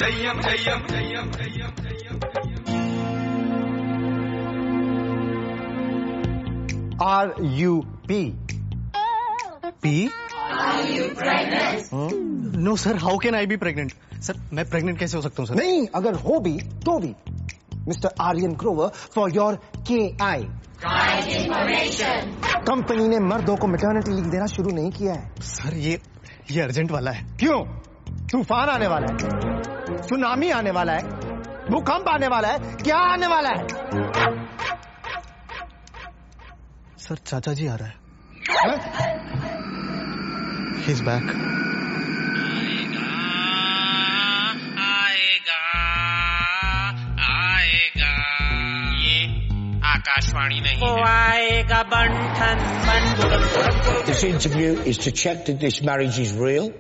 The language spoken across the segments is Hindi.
RUP. P? Are you pregnant? No sir, how can I be pregnant? Sir, मैं pregnant कैसे हो सकता हूँ सर? नहीं, अगर हो भी तो भी mister Aryan Grover for your KI. Kind information. Company ने मर्दों को मैटरनिटी लीव देना शुरू नहीं किया है. सर ये अर्जेंट वाला है. क्यों? तूफान आने वाला है, सुनामी आने वाला है, भूकंप आने वाला है, क्या आने वाला है? सर चाचा जी आ रहा है. He's back. आएगा ये आकाशवाणी नहीं है. आएगा बंठन बंठन. This interview is to check that this marriage is real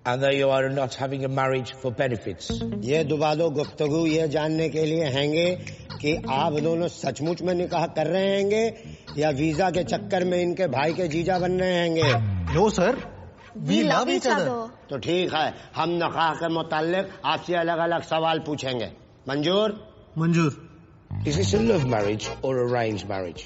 and that you are not having a marriage for benefits. ये दुबादो गुफ्तगू ये जानने के लिए हैंगे कि आप दोनों सचमुच में निकाह कर रहे हैंगे या वीजा के चक्कर में इनके भाई के जीजा बन रहे हैंगे. No sir, we love each other. तो ठीक है, हम निकाह के मुताल्लिक आपसे अलग अलग सवाल पूछेंगे. मंजूर? मंजूर. Is this a love marriage or arranged marriage?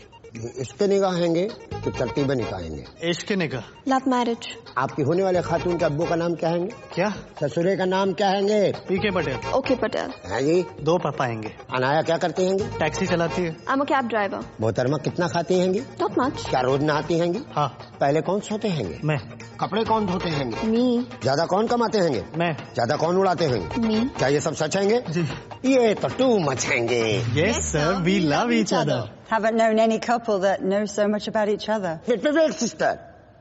इसके निकाह हैंगे कि तरतीब निकाह हैंगे? इश्क निकाह. Love marriage. आपकी होने वाले खातून के अब्बू का नाम क्या हैंगे? क्या? ससुरे का नाम क्या हैंगे? PK पटेल. ओके पटेल. है जी. 2 पापा हैंगे. अनाया क्या करती हैंगी? टैक्सी चलाती है. I am a cab driver. मोहतरमा कितना खाती हैंगी? Not much. क्या रोज नहाती हैंगी? हाँ. पहले कौन सोते हैंगे? मैं. कपड़े कौन धोते हैंगे? मी. ज्यादा कौन कमाते हैंगे? मैं. ज्यादा कौन उड़ाते हैंगे? मी. क्या ये सब सच हैंगे? जी. ये तो टू मच हैंगे. Yes sir, we love each other. Haven't known any couple that knows so much about each other. Wait, sister.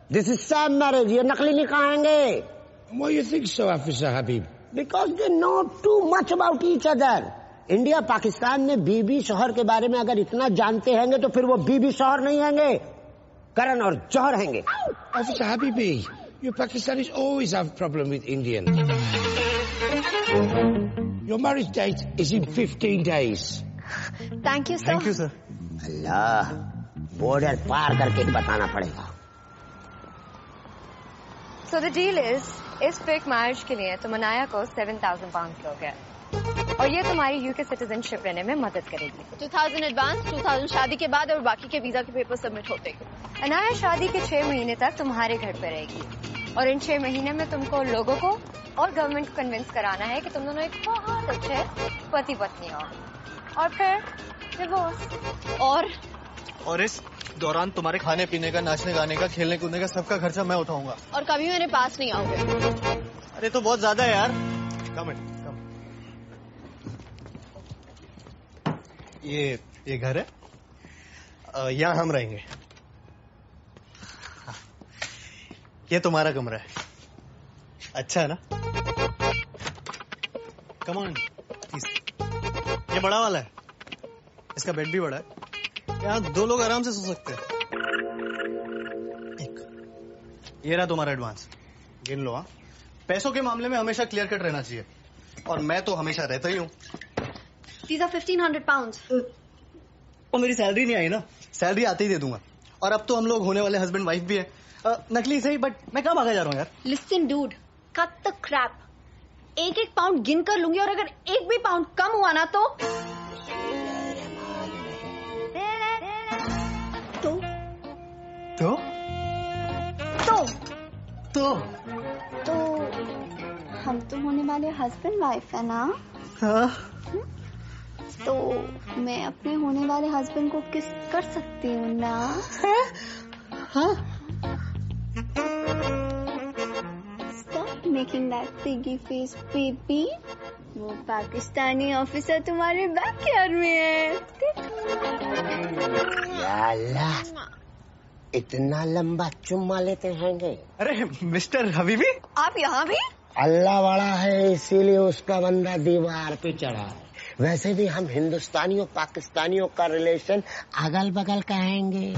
This is sham marriage. ये नकली निकाह हैंगे. Why you think so, Officer Habib? Because they know too much about each other. India Pakistan में बीबी शोहर के बारे में अगर इतना जानते हैंगे तो फिर वो बीबी शोहर नहीं हैंगे, करण और जौहर हैंगे. Officer Habibi, you Pakistanis always have problem with Indian. Your marriage date is in 15 days. Thank you sir. Thank you sir. Allah, border पार करके बताना पड़ेगा. So the deal is, इस फेक मैरिज के लिए तुम अनाया को 7,000 pounds दोगे और ये तुम्हारी UK सिटीजनशिप लेने में मदद करेगी. 2000 एडवांस, 2000 शादी के बाद और बाकी के वीजा के पेपर सबमिट होते. अनाया शादी के 6 महीने तक तुम्हारे घर पे रहेगी और इन 6 महीने में तुमको लोगों को और गवर्नमेंट को कन्विंस कराना है कि तुम दोनों एक बहुत अच्छे पति पत्नी हो और फिर डिवोर्स. और इस दौरान तुम्हारे खाने पीने का, नाचने गाने का, खेलने कूदने का सबका खर्चा मैं उठाऊंगा. और कभी मेरे पास नहीं आओगे. अरे तो बहुत ज्यादा है यार. कम. ये घर है, यहाँ हम रहेंगे. ये तुम्हारा कमरा है. अच्छा है ना? Come on. ये बड़ा वाला है, इसका बेड भी बड़ा है, यहाँ 2 लोग आराम से सो सकते हैं. ये रहा तुम्हारा एडवांस, गिन लो. हाँ, पैसों के मामले में हमेशा क्लियर कट रहना चाहिए और मैं तो हमेशा रहता ही हूँ. These are 1500 pounds. और मेरी सैलरी नहीं आई ना, सैलरी आते ही दे दूंगा. और अब तो हम लोग होने वाले हस्बैंड वाइफ भी है. नकली सही, बट मैं कहाँ भागा जा रहा हूँ यार. Listen dude, cut the crap. 1-1 pound गिन कर लूंगी और अगर 1 भी पाउंड कम हुआ ना तो तो हम तो होने वाले हस्बैंड वाइफ है ना. हाँ. तो मैं अपने होने वाले हस्बैंड को किस कर सकती हूँ ना. हाँ. Stop making that piggy face, baby. वो पाकिस्तानी ऑफिसर तुम्हारे बैकयार्ड में है. या अल्लाह, इतना लंबा चुम्मा लेते हैंगे. अरे मिस्टर हबीबी, आप यहाँ भी? अल्लाह बड़ा है इसीलिए उसका बंदा दीवार पे चढ़ा है. वैसे भी हम हिंदुस्तानियों पाकिस्तानियों का रिलेशन अगल बगल का हैंगे.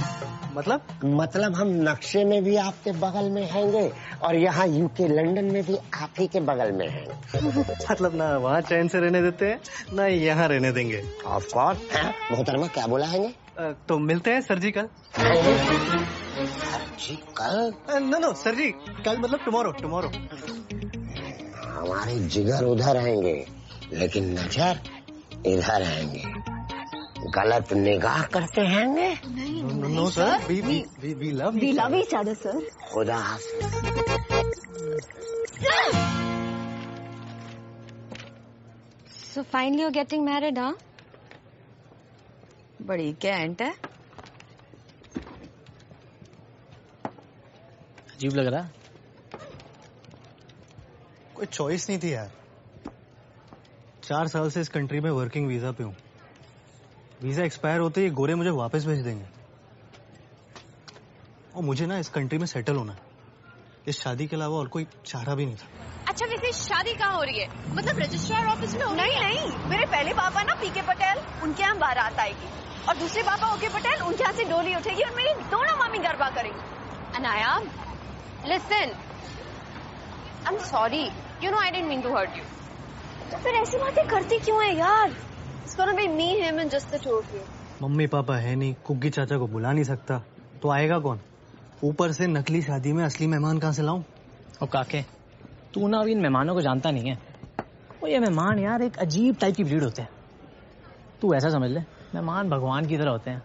मतलब हम नक्शे में भी आपके बगल में हैंगे और यहाँ UK लंदन में भी आप ही के बगल में हैं. मतलब ना वहाँ चैन से रहने देते हैं ना यहाँ रहने देंगे. Of course. मोहतरमा क्या बोला हैंगे? तो मिलते हैं सर जी कल. सर जी कल? नो सर जी कल मतलब टुमारो. हमारे जिगर उधर आएंगे लेकिन नजर इधर आएंगे। गलत निगाह करते हैंगे। No sir, we love each other sir. खुदा हाफिज। So finally you're getting married, huh? बड़ी कैंट है। अजीब लग रहा। कोई चॉइस नहीं थी यार। 4 साल से इस कंट्री में वर्किंग वीजा पे हूँ। वीजा एक्सपायर होते ही गोरे मुझे वापस भेज देंगे। और मुझे ना इस कंट्री में सेटल होना है। इस शादी के अलावा और कोई चारा भी नहीं था। अच्छा वैसे शादी कहाँ हो रही है? मतलब रजिस्ट्रार ऑफिस में? नहीं, मेरे पहले पापा ना पीके पटेल, उनके यहाँ बारात आएगी और दूसरे पापा ओके पटेल, उनके यहाँ से डोली उठेगी और मेरी दोनों मामी गरबा करेंगी। Anaya, listen, I'm sorry, you know I didn't mean to hurt you. तो फिर ऐसी बातें करती क्यों है यार? It's gonna be me, him and just the two of you. Mummy papa है नहीं, कुग्गी चाचा को बुला नहीं सकता, तो आएगा कौन? ऊपर से नकली शादी में असली मेहमान कहाँ से लाऊं? और काके, तू ना अभी इन मेहमानों को जानता नहीं है। वो ये मेहमान यार एक अजीब टाइप की ब्रीड होते हैं। तू ऐसा समझ ले, मेहमान भगवान की तरह होते हैं।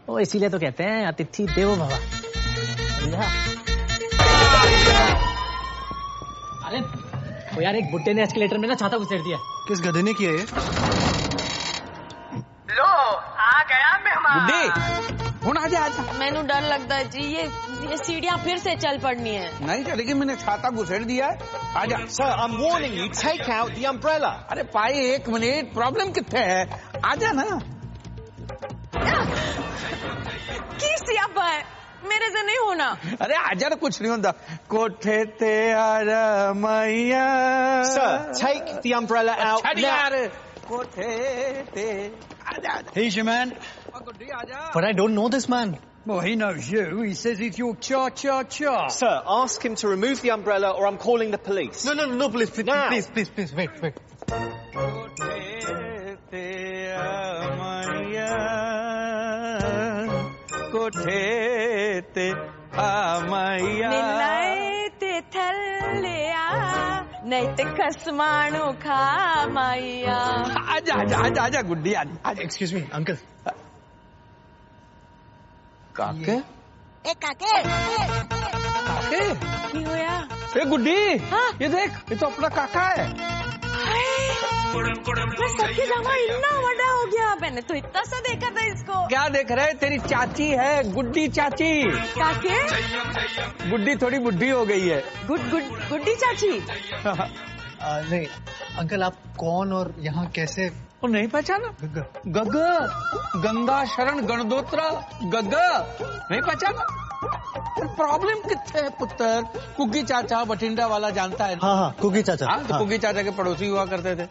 वो इसीलिए तो कहते हैं अतिथि देवो भव। अरे वो यार एक बुड्ढे ने एस्केलेटर में ना छाता घुसेड़ दिया। किस गधे ने किया ये? लो आ गया मेहमान। हुन आजा आजा। मैनू डर लगता है जी, ये सीढ़ियाँ फिर से चल पड़नी है। नहीं चलेगी, मैंने छाता घुसेड़ दिया है। आजा। Sir, I'm warning you, take out the umbrella. अरे भाई एक मिनट, प्रॉब्लम कितने है? आजा ना। की सियापा है, मेरे से नहीं होना। अरे आजा ना, कुछ नहीं होता। कोठे ते आजा मैया। Sir, take the umbrella out now. कोठे ते आजा। He's your man. But I don't know this man. Well, he knows you. He says he's your cha-cha-cha. Sir, ask him to remove the umbrella or I'm calling the police. No, please, Now. please, wait. कोठे ते आमैया। निल्लाए ते थल्लिया, नहीं ते कसमाणु खा माइया। आजा गुड्डी आजा। Excuse me, uncle. काके? ए काके। की होया? ए गुड्डी, ये देख, ये तो अपना काका है। मैं सबके जमा इतना बड़ा हो गया, मैंने तो इतना सा देखा था इसको। क्या देख रहे? तेरी चाची है, गुड्डी चाची। काके? गुड्डी थोड़ी बुढ़ी हो गई है। गुड्डी चाची। नहीं, अंकल आप कौन और यहाँ कैसे? वो नहीं पहचाना? गग्गा, गंगा शरण गणदोत्रा, गग्गा नहीं पहचाना? प्रॉब्लम कितने है पुत्र? कुग्गी चाचा बठिंडा वाला जानता है? हाँ, कुग्गी चाचा। हाँ, तो कुग्गी चाचा के पड़ोसी हुआ करते थे।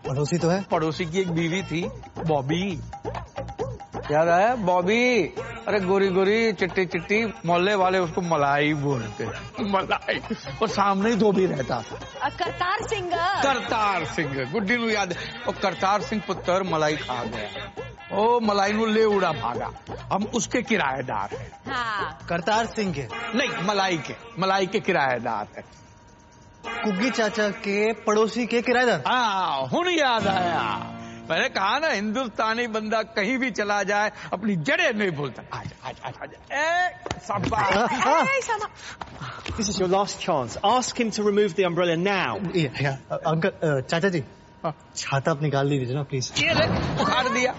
पड़ोसी तो है? पड़ोसी की एक बीवी थी, बॉबी। याद आया? बॉबी। अरे गोरी गोरी चिट्टी चिट्टी, मोहल्ले वाले उसको मलाई बोलते। मलाई। और सामने ही धोबी रहता था। करतार सिंह। करतार सिंह, गुड्डी नु याद है। और करतार सिंह पुत्र मलाई खा गया। ओ मलाई नु ले उड़ा भागा। हम उसके किराएदार हैं। हाँ। करतार सिंह के नहीं, मलाई के किराएदार है। कुग्गी चाचा के पड़ोसी के किराएदार। हाँ, हुन याद आया। मैंने कहा ना, हिंदुस्तानी बंदा कहीं भी चला जाए अपनी जड़ें नहीं भूलता। आजा। This is your last chance. Ask him to remove the umbrella now. Uncle, चाचा जी, छाता आप निकाल दीजिए ना प्लीज। ये ले, उखाड़ दिया।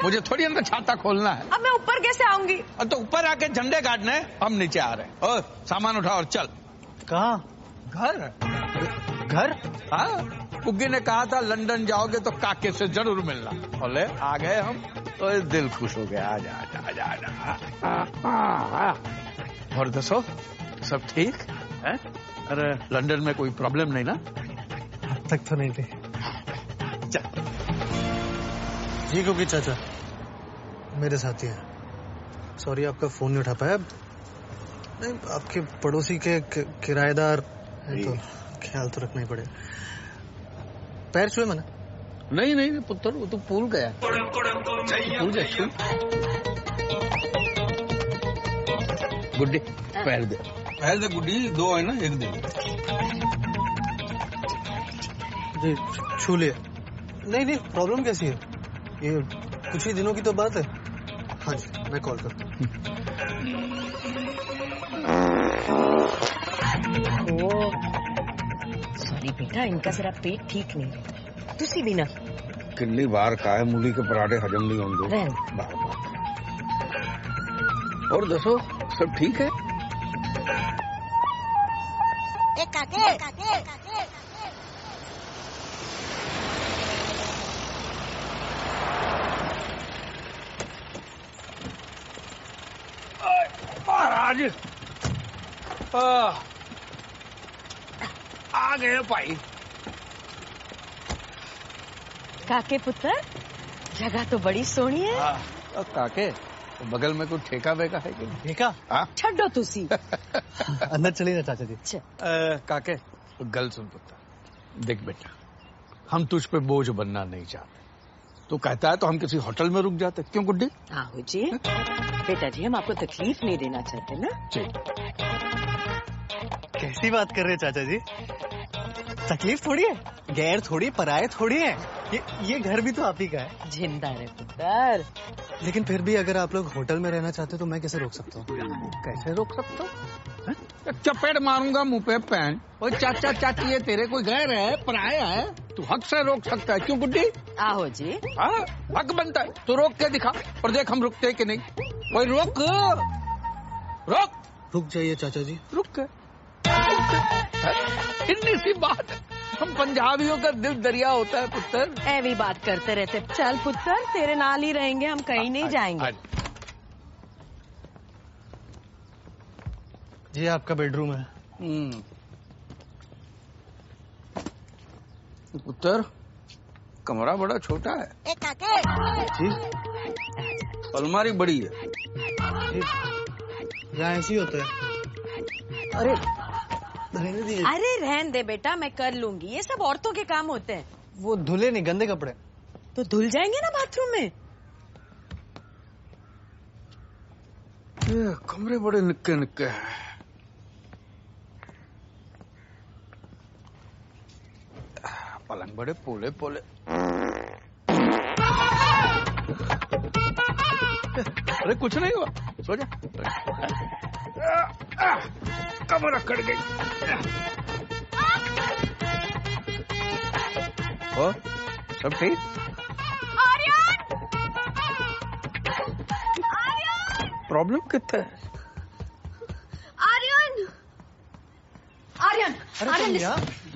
मुझे थोड़ी अंदर छाता खोलना है। अब मैं ऊपर कैसे आऊंगी? तो ऊपर आके झंडे काटने, हम नीचे आ रहे हैं। और सामान उठा और चल। कहाँ? घर? हाँ, कुग्गी ने कहा था लंदन जाओगे तो काके से जरूर मिलना। बोले आ गए हम, तो दिल खुश हो गया। आजा। और दसो, सब ठीक है? अरे लंदन में कोई प्रॉब्लम नहीं ना? अब तक तो नहीं थी। चल। जी कुग्गी चाचा, मेरे साथी हैं। सॉरी आपका फोन नहीं उठा पाया। नहीं, आपके पड़ोसी के किराएदार है तो ख्याल तो रखना ही पड़ेगा। पैर छुए मैंने? नहीं पुत्र, वो तो भूल गया। गुड्डी पैर दे गुड्डी, 2 है ना, 1 दे। जी छू लिया। नहीं प्रॉब्लम कैसी है? ये कुछ ही दिनों की तो बात है। हाँ जी मैं कॉल करता हूँ। सॉरी बेटा, इनका जरा पेट ठीक नहीं है। तुसी भी ना कितनी बार काहे मूली के पराठे हजम नहीं होंगे। बार बार। और दसो सब ठीक है? महाराज आ गए भाई। काके पुत्र, जगह तो बड़ी सोहनी है। काके बगल में कोई ठेका वेका है कि ठेका? छड्डो तुसी। अंदर चलिए ना चाचा जी। काके गल सुन पुत्र, देख बेटा हम तुझ पे बोझ बनना नहीं चाहते। तो कहता है तो हम किसी होटल में रुक जाते, क्यों गुड्डी? आहो जी बेटा जी, हम आपको तकलीफ नहीं देना चाहते ना। जी कैसी बात कर रहे हैं चाचा जी? तकलीफ थोड़ी है, गैर थोड़ी, पराये थोड़ी है। ये घर भी तो आप ही का है। जिंदा रहे पुत्र। लेकिन फिर भी अगर आप लोग होटल में रहना चाहते तो मैं कैसे रोक सकता हूँ? कैसे रोक सकता हूँ? चपेट मारूंगा मुंह पे पैन। और चाचा चाची ये तेरे कोई गैर है, पराया है, तू हक से रोक सकता है, क्यों गुड्डी? आहो जी। हाँ हक बनता है, तो रोक के दिखा और देख हम रुकते कि नहीं। कोई रोक रुक जाइए चाचा जी। रुक के इतनी सी बात है। हम पंजाबियों का दिल दरिया होता है पुत्र। ऐवी बात करते रहते। चल पुत्र, तेरे नाल ही रहेंगे, हम कहीं नहीं जाएंगे। जी आपका बेडरूम है। पुत्र कमरा बड़ा छोटा है। जी अलमारी बड़ी है। यहाँ ऐसे ही होता है। अरे रहने दीजिए। अरे रहन दे बेटा, मैं कर लूंगी। ये सब औरतों के काम होते हैं। वो धुले नहीं, गंदे कपड़े। तो धुल जाएंगे ना बाथरूम में। ये कमरे बड़े निक्के निक्के हैं। पलंग बड़े पोले पोले। अरे कुछ नहीं हुआ, सो जा। कमर अकड़ गई। और सब ठीक? प्रॉब्लम कितना है? आर्यन,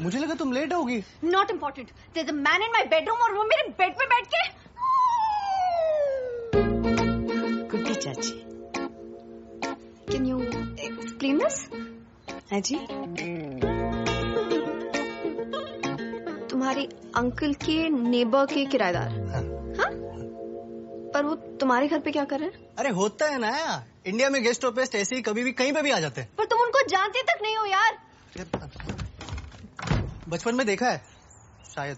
मुझे लगा तुम लेट होगी। Not important. There is a man in my bedroom और वो मेरे बेड पे बैठ के। गुड्डी चाची, कैन यू एक्सप्लेन दिस? है जी। तुम्हारे अंकल के नेबर के किराएदार। हाँ? पर वो तुम्हारे घर पे क्या कर रहे हैं? अरे होता है ना, इंडिया में गेस्ट ऑफ गेस्ट ऐसे ही कभी भी कहीं पे भी आ जाते हैं। पर तुम उनको जानते तक नहीं हो यार। बचपन में देखा है शायद,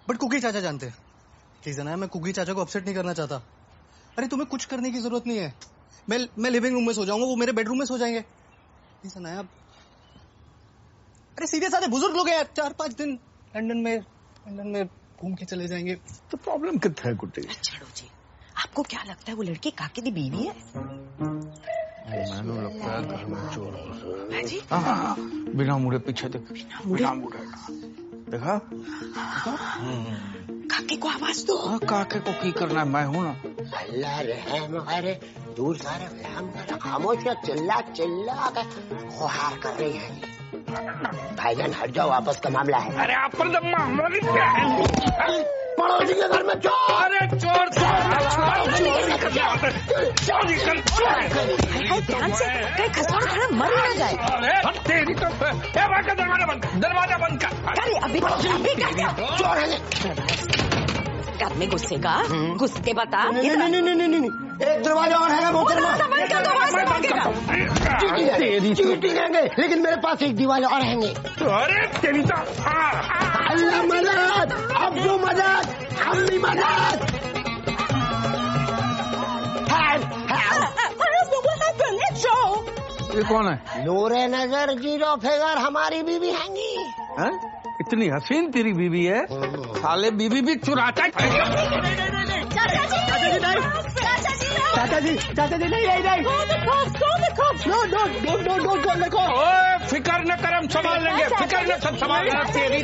बट कुकी चाचा जानते हैं। प्लीज ना, मैं कुकी चाचा को अपसेट नहीं करना चाहता। अरे तुम्हें कुछ करने की जरूरत नहीं है। मैं लिविंग रूम में सो जाऊंगा, वो मेरे बेडरूम में सो जाएंगे। प्लीज ना, अरे सीधे साधे बुजुर्ग लोग हैं, 4-5 दिन लंदन में घूम के चले जाएंगे। तो प्रॉब्लम कितना है गुड्डी? छोड़ो जी, आपको क्या लगता है वो लड़की काके दी बीवी है? मैंने लगता है घर में चोर है जी। हाँ, बिना मुड़े पीछे देख। बिना मुड़े देखा? काके को आवाज दो। काके को की करना है, मैं हूँ ना। अल्लाह रहम करे, दूर सारे रहम करे, खामोश का चिल्ला चिल्ला कर गुहार कर रही है। भाईजान हट जाओ, आपस का मामला है। अरे आप पर मामला क्या है? पड़ोसी के घर में चोर। अरे चोर ध्यान से, कहीं खसौड़ खाना मर ना जाए। अरे तेरी तो दरवाजा बंद कर। अरे अभी चोर है। आदमी गुस्से का गुस्से बता। नहीं, एक दरवाजा और है मोहतरमा। चीटी लेंगे, लेकिन मेरे पास एक दीवार और रहेंगे। अरे तेरी तो अल्लाह मदद, अब जो मदद, हम भी मदद। ये कौन है? नूरे नजर जीरो फिगर हमारी बीवी हैंगी। इतनी हसीन तेरी बीवी है, साले बीवी भी चुराता है। चाचा जी नहीं। ओए, फिकर न कर, हम संभाल लेंगे, फिकर न, सब संभाल लेंगे तेरी।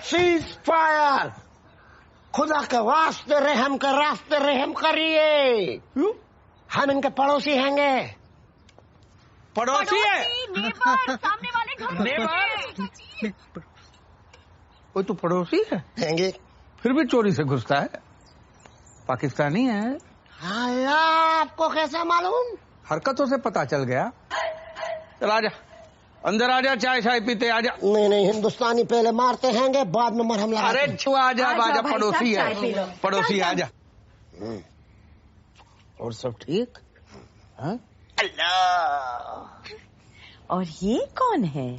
सीज फायर, खुदा के वास्ते रहम कर, रास्ते रहम करिए। हम इनके पड़ोसी हैंगे। पड़ोसी है? सामने वाले घर वो तो पड़ोसी है हैंगे, फिर भी चोरी से घुसता है। पाकिस्तानी है। हाँ यार, आपको कैसा मालूम? हरकतों से पता चल गया। चल आजा, अंदर आजा, चाय शाय पीते आजा। नहीं, हिंदुस्तानी पहले मारते हैंगे, बाद में मरहम लगाते। अरे छुआ आजा, आजा, पड़ोसी है, पड़ोसी आजा। और सब ठीक? अल्लाह। और ये कौन है?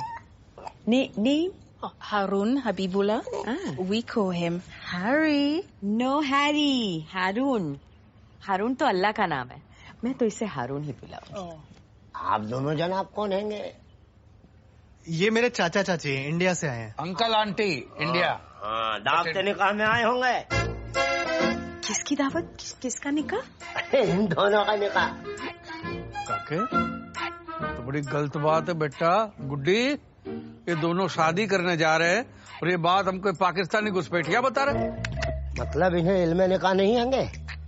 Name Harun Habibullah. We call him Harry. No Harry, Harun. Harun तो अल्लाह का नाम है, मैं तो इसे हारून ही बुलाऊं। आप दोनों जनाब कौन हैंगे? ये मेरे चाचा चाची हैं, इंडिया से आए हैं। Uncle aunty India. हाँ, दावत निकाह में आए होंगे। किसकी दावत? किसका निकाह? इन दोनों का निकाह। काके, तो बड़ी गलत बात है बेटा। गुड्डी, ये दोनों शादी करने जा रहे हैं और ये बात हमको पाकिस्तानी घुसपैठिया बता रहे। मतलब इन्हें इल्मे निकाह नहीं हैंगे?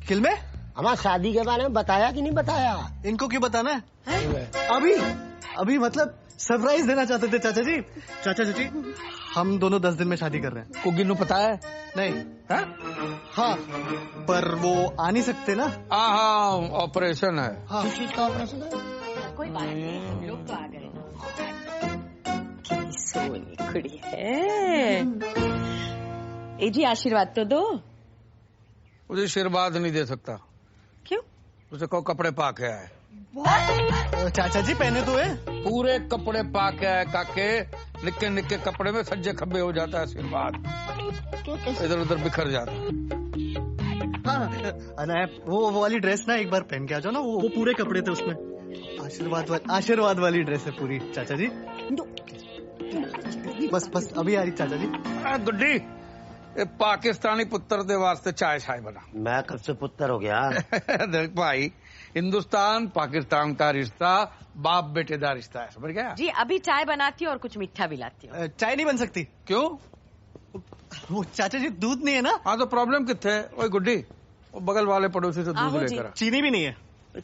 किल्मे? हमारी शादी के बारे में बताया कि नहीं बताया? इनको क्यों बताना है? अभी मतलब सरप्राइज देना चाहते थे चाचा जी। चाचा जी, हम दोनों 10 दिन में शादी कर रहे हैं। को गिन्नू पता है? नहीं। हाँ, पर वो आ नहीं सकते ना। हाँ, ऑपरेशन है। हाँ। किस चीज का ऑपरेशन है? कोई बात नहीं, लोग तो आ गए। सोनी कुड़ी है। ए जी, आशीर्वाद तो दो। मुझे आशीर्वाद नहीं दे सकता। क्यों? उसे कहो कपड़े पा के आए। चाचा जी पहने तो है। पूरे कपड़े पा के आए काके, निक्के निक्के कपड़े में सज्जे खब्बे हो जाता है आशीर्वाद, इधर उधर बिखर जाता। हाँ, वो वाली ड्रेस ना एक बार पहन के आ जाओ ना, वो पूरे कपड़े थे उसमें। आशीर्वाद वाली ड्रेस है पूरी चाचा जी। बस अभी आ रही चाचा जी। गुड्डी, ये पाकिस्तानी पुत्र दे वास्ते चाय शाय बना। मैं कब से पुत्र हो गया? देख भाई, हिंदुस्तान पाकिस्तान का रिश्ता बाप बेटे का रिश्ता है, समझ गया? जी, अभी चाय बनाती हूँ और कुछ मीठा भी लाती हूँ। चाय नहीं बन सकती। क्यों? वो चाचा जी दूध नहीं है ना। हाँ, तो प्रॉब्लम कितने है? ओए गुड्डी, वो बगल वाले पड़ोसी से दूध लेकर। चीनी भी नहीं है।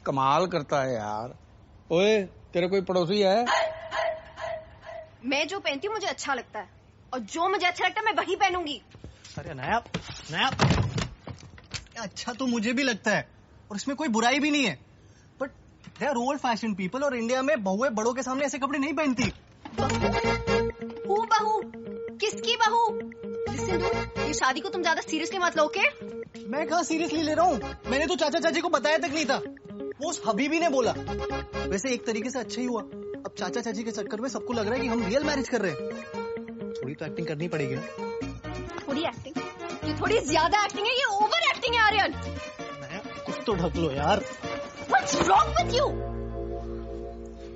कमाल करता है यार। ओए, तेरे कोई पड़ोसी है? मैं जो पहनती हूँ मुझे अच्छा लगता है, और जो मुझे अच्छा लगता है मैं वही पहनूंगी। अरे नया अच्छा तो मुझे भी लगता है, और इसमें कोई बुराई भी नहीं है, but they are old fashion people, और इंडिया में बहुएं बड़ों के सामने ऐसे कपड़े नहीं पहनती। बहू? किसकी बहू? लिसन डूड, ये शादी को तुम ज्यादा सीरियसली मत लो, ओके? मैं कहाँ सीरियसली ले रहा हूँ? मैंने तो चाचा चाची को बताया तक नहीं था, वो उस हबीबी ने बोला। वैसे एक तरीके से अच्छा ही हुआ, अब चाचा चाची के चक्कर में सबको लग रहा है कि हम रियल मैरिज कर रहे हैं। थोड़ी तो एक्टिंग करनी पड़ेगी ना। थोड़ी एक्टिंग? ये थोड़ी ज्यादा एक्टिंग है, ये ओवर एक्टिंग है आर्यन। कुछ तो ढक लो यार। What's wrong with you?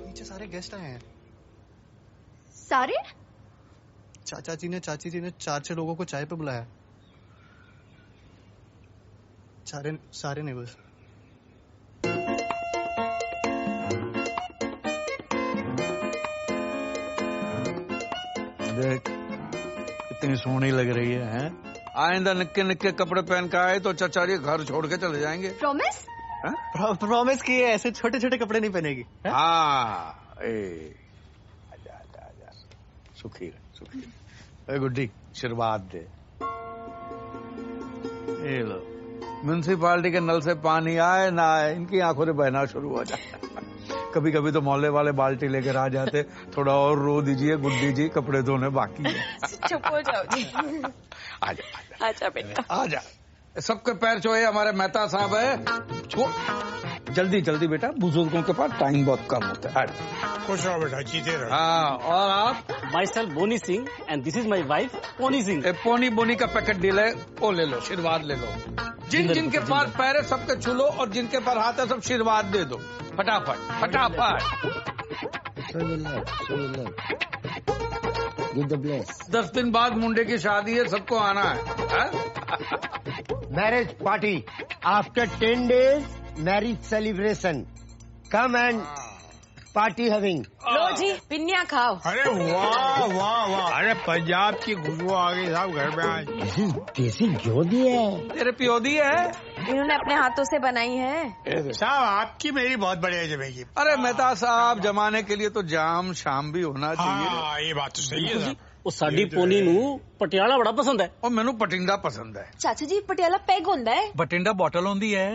नीचे सारे गेस्ट आए हैं। सारे? चाचा जी ने चाची जी ने 4-6 लोगों को चाय पे बुलाया। सारे नहीं बस। देख, इतनी सोहनी लग रही है। आइंदा निक्के निक्के कपड़े पहन के आए तो चाचा जी घर छोड़ के चले जाएंगे। प्रॉमिस? प्रॉमिस की है, ऐसे छोटे छोटे कपड़े नहीं पहनेगी। हाँ, आजा, सुखी रहे। गुड्डी, आशीर्वाद दे। ये लो, म्यूनसिपालिटी के नल से पानी आए ना आए, इनकी आंखों से बहना शुरू हो जाता। कभी कभी तो मोहल्ले वाले बाल्टी लेकर आ जाते, थोड़ा और रो दीजिए गुड्डी जी, कपड़े धोने बाकी है। चुप हो जाओ जी। आजा बेटा, आजा। सबके पैर छुए, हमारे मेहता साहब है। छो जल्दी बेटा, बुजुर्गों के पास टाइम बहुत कम होता है। खुश रहो बेटा, जीते रहो। हाँ, और आप? My self Boney Singh and this is my wife Pony Singh. Pony Boney का पैकेट डील है, वो ले लो, आशीर्वाद ले लो। जिनके पास पैर है सबके छू लो, और जिनके पास हाथ है सब आशीर्वाद दे दो, फटाफट। Give the bless. 10 दिन बाद मुंडे की शादी है, सबको आना है। Marriage party after 10 days marriage celebration, come and party having. लो जी पिन्निया खाओ। अरे वाह वाह वाह, अरे पंजाब की खुशबू आ गई साहब घर में आज। देसी घ्यो दिए है, तेरे पियोदी है, इन्होंने अपने हाथों से बनाई है। साहब आपकी मेरी बहुत बढ़िया जमेगी। अरे मेहता साहब, जमाने के लिए तो जाम शाम भी होना चाहिए। हाँ ये बात तो सही है साहब। ਉਹ ਸਾਡੀ ਪੋਨੀ ਨੂੰ ਪਟਿਆਲਾ ਬੜਾ ਪਸੰਦ ਹੈ। और मैनू बठिंडा पसंद है। चाचा जी पटियाला पैग होता है। बठिंडा बॉटल होती है।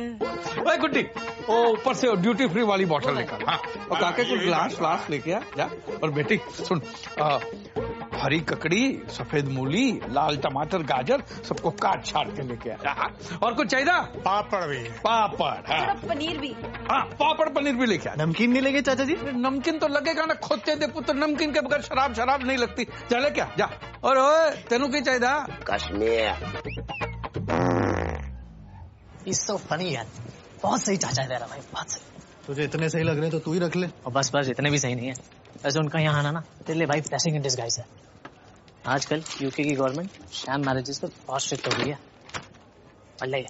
ओए गुड्डी, ओ ऊपर से ड्यूटी फ्री वाली बॉटल लेकर। हाँ, और काके कुछ ग्लास फ्लास लेके आ जा। और बेटी सुन, हरी ककड़ी, सफेद मूली, लाल टमाटर, गाजर सबको काट छाट के लेके आ। और कुछ चाहिए? पापड़ भी, पापड़, हाँ। पनीर भी। हाँ, पापड़ पनीर भी लेके आ। नमकीन नहीं लेंगे चाचा जी? नमकीन तो लगेगा ना, खोते दे पुत्र, नमकीन के बगैर शराब नहीं लगती। जा लेके आ जा। और ओए तेनू की चाहिए? कश्मीर। He's so funny यार, बहुत सही चाचा है तेरा भाई, बहुत सही। तुझे इतने सही लग रहे हैं तो तू ही रख ले। और बस इतने भी सही नहीं है। वैसे उनका यहाँ आना ना तेरे लिए भाई ब्लेसिंग इन डिस्गाइज है। आजकल यूके की गवर्नमेंट शैम मैरिजेस पे बहुत स्ट्रिक्ट हो गई है। अल्लाह।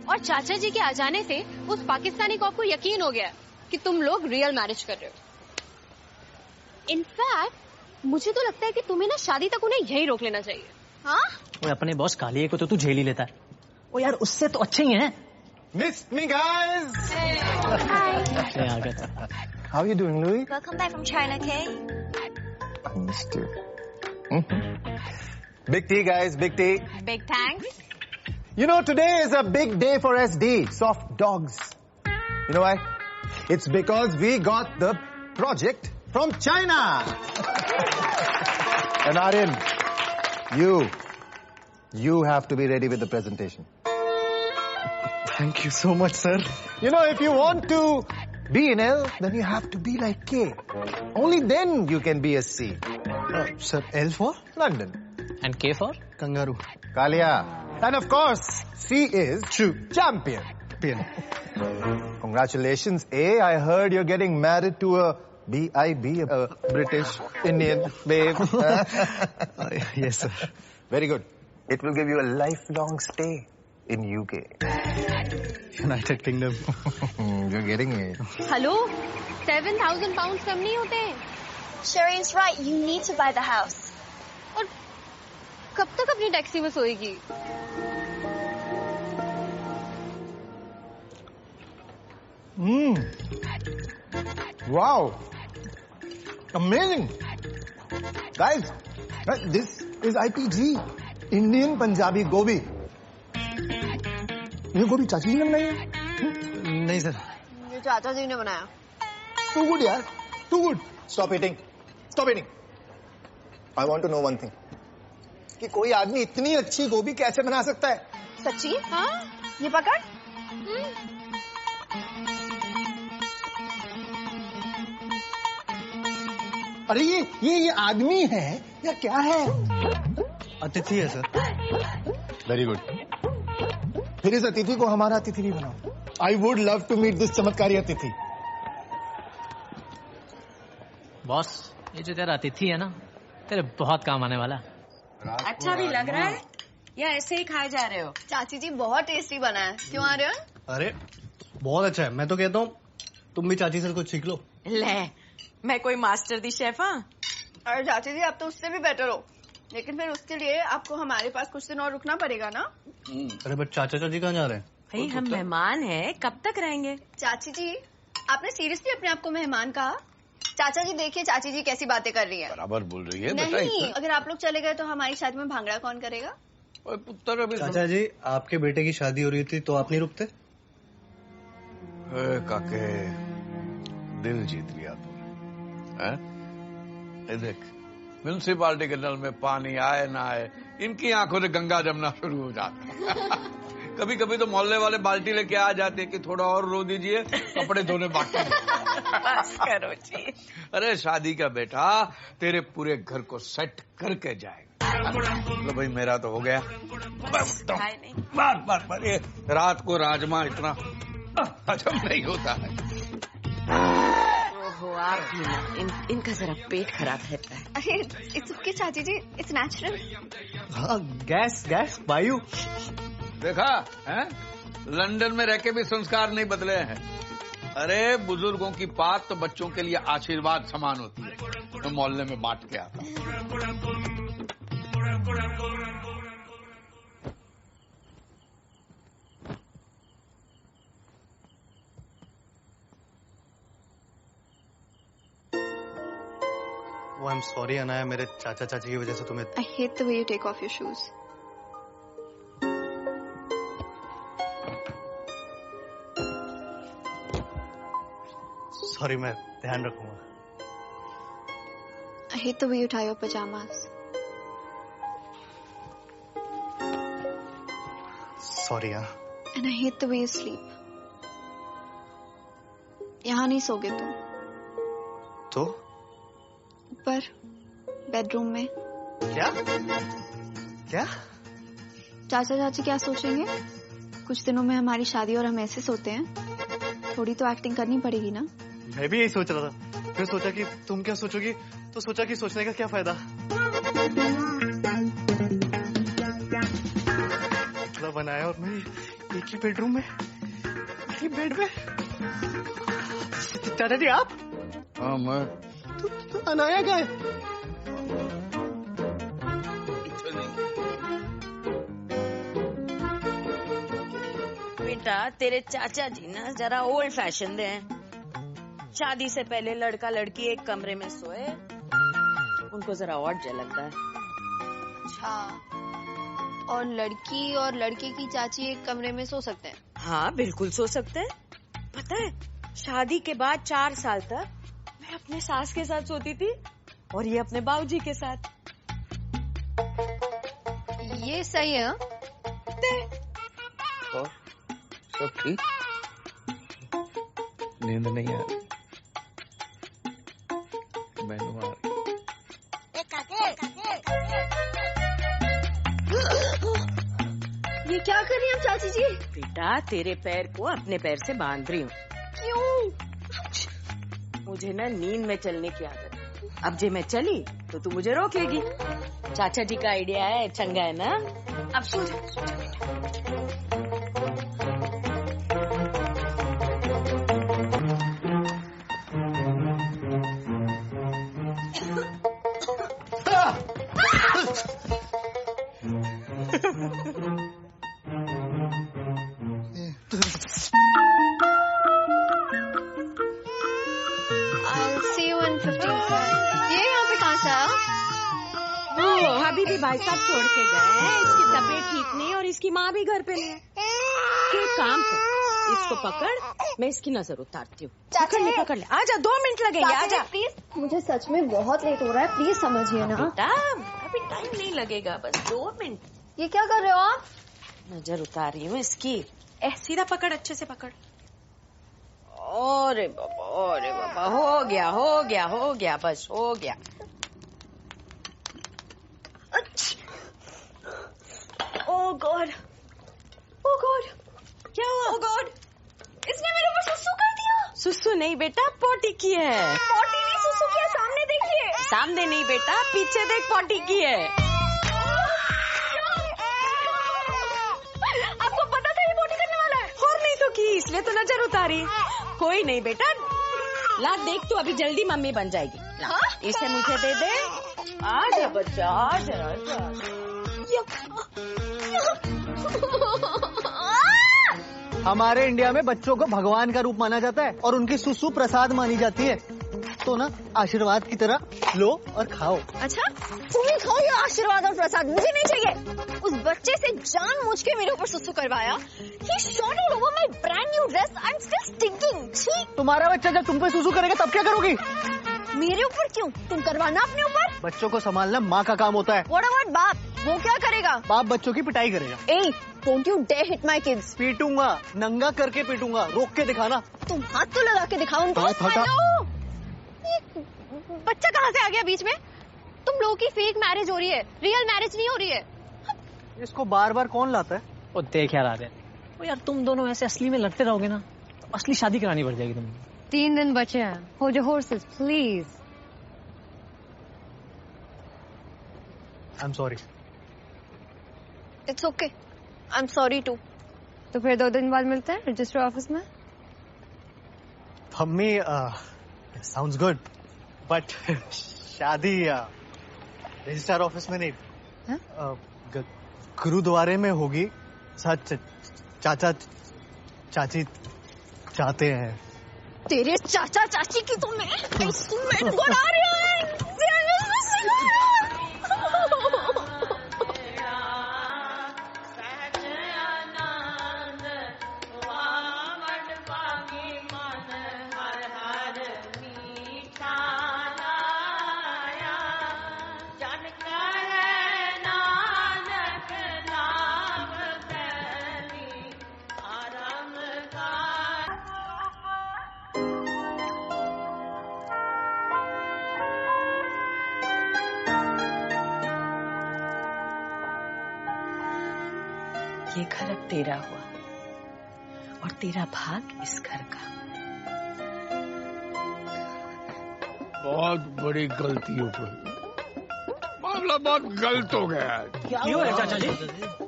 और चाचा जी के आ जाने से उस पाकिस्तानी को आपको यकीन हो गया कि तुम लोग रियल मैरिज कर रहे हो। इनफैक्ट मुझे तो लगता है कि तुम्हें ना शादी तक उन्हें यही रोक लेना चाहिए। हाँ, वो अपने बॉस कालिए को तो तू झेल ही लेता है। वो यार उससे तो अच्छे ही हैं। Miss me guys. How are you doing, Louis? Welcome back from China, Kay. I missed you. Big tea, guys. Big tea. Big thanks. You know, today is a big day for SD, soft dogs. You know why? It's because we got the project from China. And Aryan, you have to be ready with the presentation. Thank you so much, sir. You know, if you want to be in L, then you have to be like K. Only then you can be a C. Sir, L for? London. And K for? Kangaroo. Kalia. And of course, C is champion. Congratulations, A. I heard you're getting married to a B.I.B., a British Indian babe. Yes, sir. Very good. It will give you a lifelong stay in UK. United Kingdom. You're getting it. Hello, 7,000 pounds कम नहीं होते हैं। Shireen's right. You need to buy the house. और कब तक अपनी टैक्सी में सोएगी? Wow. Amazing. Guys, this is IPG. Indian Punjabi Gobi. ये गोभी चाची जी ने बनाई है? नहीं सर, ये चाचा जी ने बनाया। Too good यार, too good. Stop eating. Stop eating. I want to know one thing. कि कोई आदमी इतनी अच्छी गोभी कैसे बना सकता है? सच्ची? हाँ? ये पकड़। अरे ये आदमी है या क्या है? अतिथि है सर। Very good. फिर इस अतिथि को हमारा अतिथि भी बनाओ। I would love to meet this चमत्कारी अतिथि। बॉस, ये जो तेरा अतिथि है ना, तेरे बहुत काम आने वाला है। अच्छा भी लग रहा है या ऐसे ही खाए जा रहे हो? चाची जी बहुत टेस्टी बना है। क्यों आ रहे हो? अरे बहुत अच्छा है। मैं तो कहता हूँ तुम भी चाची से कुछ सीख लो। ले, मैं कोई मास्टर दी शेफ? हाँ, अरे चाची जी आप तो उससे भी बेटर हो, लेकिन फिर उसके लिए आपको हमारे पास कुछ दिन और रुकना पड़ेगा ना। अरे बट चाचा चाची कहाँ जा रहे हैं? भाई हम मेहमान हैं, कब तक रहेंगे? चाची जी आपने सीरियसली अपने आप को मेहमान कहा? चाचा जी देखिए चाची जी कैसी बातें कर रही है। बराबर बोल रही है। नहीं, अगर आप लोग चले गए तो हमारी शादी में भांगड़ा कौन करेगा? पुत्र अभी चाचा जी आपके बेटे की शादी हो रही थी तो आप नहीं रुकते? काके दिल जीत लिया तूने। ये देख, म्यूनिसिपालिटी के नल में पानी आए ना आए, इनकी आंखों से गंगा जमना शुरू हो जाता। कभी कभी तो मोहल्ले वाले बाल्टी लेके आ जाते कि थोड़ा और रो दीजिए, कपड़े धोने बाकी। बस करो जी। अरे शादी का बेटा तेरे पूरे घर को सेट करके जाएगा। तो भाई मेरा तो हो गया। बस बार ये रात को राजमा इतना हजम नहीं होता है। ओहो, आप भी ना, इनका जरा पेट खराब रहता है। अरे इट्स ओके चाची जी, इट्स नेचुरल। हाँ, गैस वायु। देखा है, लंदन में रह के भी संस्कार नहीं बदले हैं। अरे बुजुर्गों की बात तो बच्चों के लिए आशीर्वाद समान होती है। तो मोहल्ले में बांट के आता। वो आई एम सॉरी अनाया, मेरे चाचा चाची की वजह से तुम्हें। I hate the way you take off your shoes. Sorry, मैं ध्यान रखूंगा। I hate the way you tie your pajamas. Sorry यार। And I hate the way you sleep. यहाँ नहीं सोगे तुम। तो? ऊपर बेडरूम में। क्या? चाचा चाची क्या सोचेंगे? कुछ दिनों में हमारी शादी और हम ऐसे सोते हैं। थोड़ी तो एक्टिंग करनी पड़ेगी ना। मैं भी यही सोच रहा था, फिर सोचा कि तुम क्या सोचोगी, तो सोचा कि सोचने का क्या फायदा। मतलब बनाया और मैं एक ही बेडरूम में, एक ही बेड में। चाचा जी आप? हाँ मैं। तो अनाया गए। बेटा तेरे चाचा जी ना जरा ओल्ड फैशन हैं। शादी से पहले लड़का लड़की एक कमरे में सोए, उनको जरा ऑड जा लगता है। अच्छा, और लड़की और लड़के की चाची एक कमरे में सो सकते हैं? हाँ बिल्कुल सो सकते हैं। पता है शादी के बाद 4 साल तक मैं अपने सास के साथ सोती थी और ये अपने बाबूजी के साथ। ये सही है। सब ठीक, नींद नहीं आ रही, मैनू आ रही। ये क्या कर रही हैं चाची जी? बेटा तेरे पैर को अपने पैर से बांध रही हूँ। क्यों? मुझे ना नींद में चलने की आदत है। अब जे मैं चली तो तू मुझे रोकेगी। चाचा जी का आइडिया है, चंगा है ना? अब सो जा। I'll see you in 15 minutes. ये यहाँ पे कहाँ से आया? हबीबी भाई साहब छोड़ के गए हैं। इसकी तबीयत ठीक नहीं और इसकी माँ भी घर पे नहीं है। तू एक काम कर, इसको पकड़, मैं इसकी नजर उतारती हूँ। पकड़ ले, आजा, 2 मिनट लगेंगे, आजा। प्लीज, मुझे सच में बहुत लेट हो रहा है, प्लीज समझिए ना। बेटा अभी टाइम नहीं लगेगा, बस 2 मिनट। ये क्या कर रहे हो आप? नजर उतार रही हूँ इसकी। सीधा पकड़, अच्छे से पकड़। अरे बाबा, हो गया, बस हो गया। Oh God! क्या हुआ? Oh God! इसने मेरे ऊपर सुसु कर दिया। सुसु नहीं बेटा, पोटी की है। पोटी नहीं, सुसु किया। सामने देखिए। सामने नहीं बेटा, पीछे देख, पोटी की है। आपको पता था ये पोटी करने वाला है? और नहीं तो की, इसलिए तो नजर उतारी। कोई नहीं बेटा, ला देख तू, अभी जल्दी मम्मी बन जाएगी। ला, इसे मुझे दे दे। आजा बच्चा, आजा। हमारे इंडिया में बच्चों को भगवान का रूप माना जाता है और उनकी सुसु प्रसाद मानी जाती है। तो ना आशीर्वाद की तरह लो और खाओ। अच्छा, तुम ही खाओ ये आशीर्वाद और प्रसाद, मुझे नहीं चाहिए। उस बच्चे से जानबूझ के मेरे ऊपर सुसु करवाया। He shot all over my brand new dress. I'm still stinking. छी! तुम्हारा बच्चा जब तुम पे सुसु करेगा तब क्या करोगी? मेरे ऊपर क्यों? तुम करवाना अपने ऊपर। बच्चों को संभालना माँ का काम होता है। What about बाप? वो क्या करेगा? बाप बच्चों की पिटाई करेगा। Hey, don't you dare hit my kids. पीटूंगा, नंगा करके पीटूंगा, रोक के दिखाना। तुम हाथ तो लगा के दिखाओ उनको। हेलो, बच्चा कहाँ से आ गया बीच में? तुम लोगों की फेक मैरिज हो रही है, रियल मैरिज नहीं हो रही है। इसको बार बार कौन लाता है? ओ देख यार आर्यन, ओ यार तुम दोनों ऐसे असली में लड़ते रहोगे ना तो असली शादी करानी पड़ जाएगी तुम्हें। 3 दिन बचे हैं. Hold your horses, please. I'm sorry. It's okay. I'm sorry too. तो फिर 2 दिन बाद मिलते हैं रजिस्टर ऑफिस में. मम्मी, sounds good, but शादी रजिस्टर ऑफिस में नहीं, गुरुद्वारे में होगी. सच चाचा चाची चाहते हैं. तेरे चाचा चाची की तो मैं इंस्ट्रूमेंट बना रही हूँ. ये घर अब तेरा हुआ और तेरा भाग इस घर का. बहुत बड़ी गलती हो गई. मामला बहुत गलत हो गया है. क्यों है चाचा जी?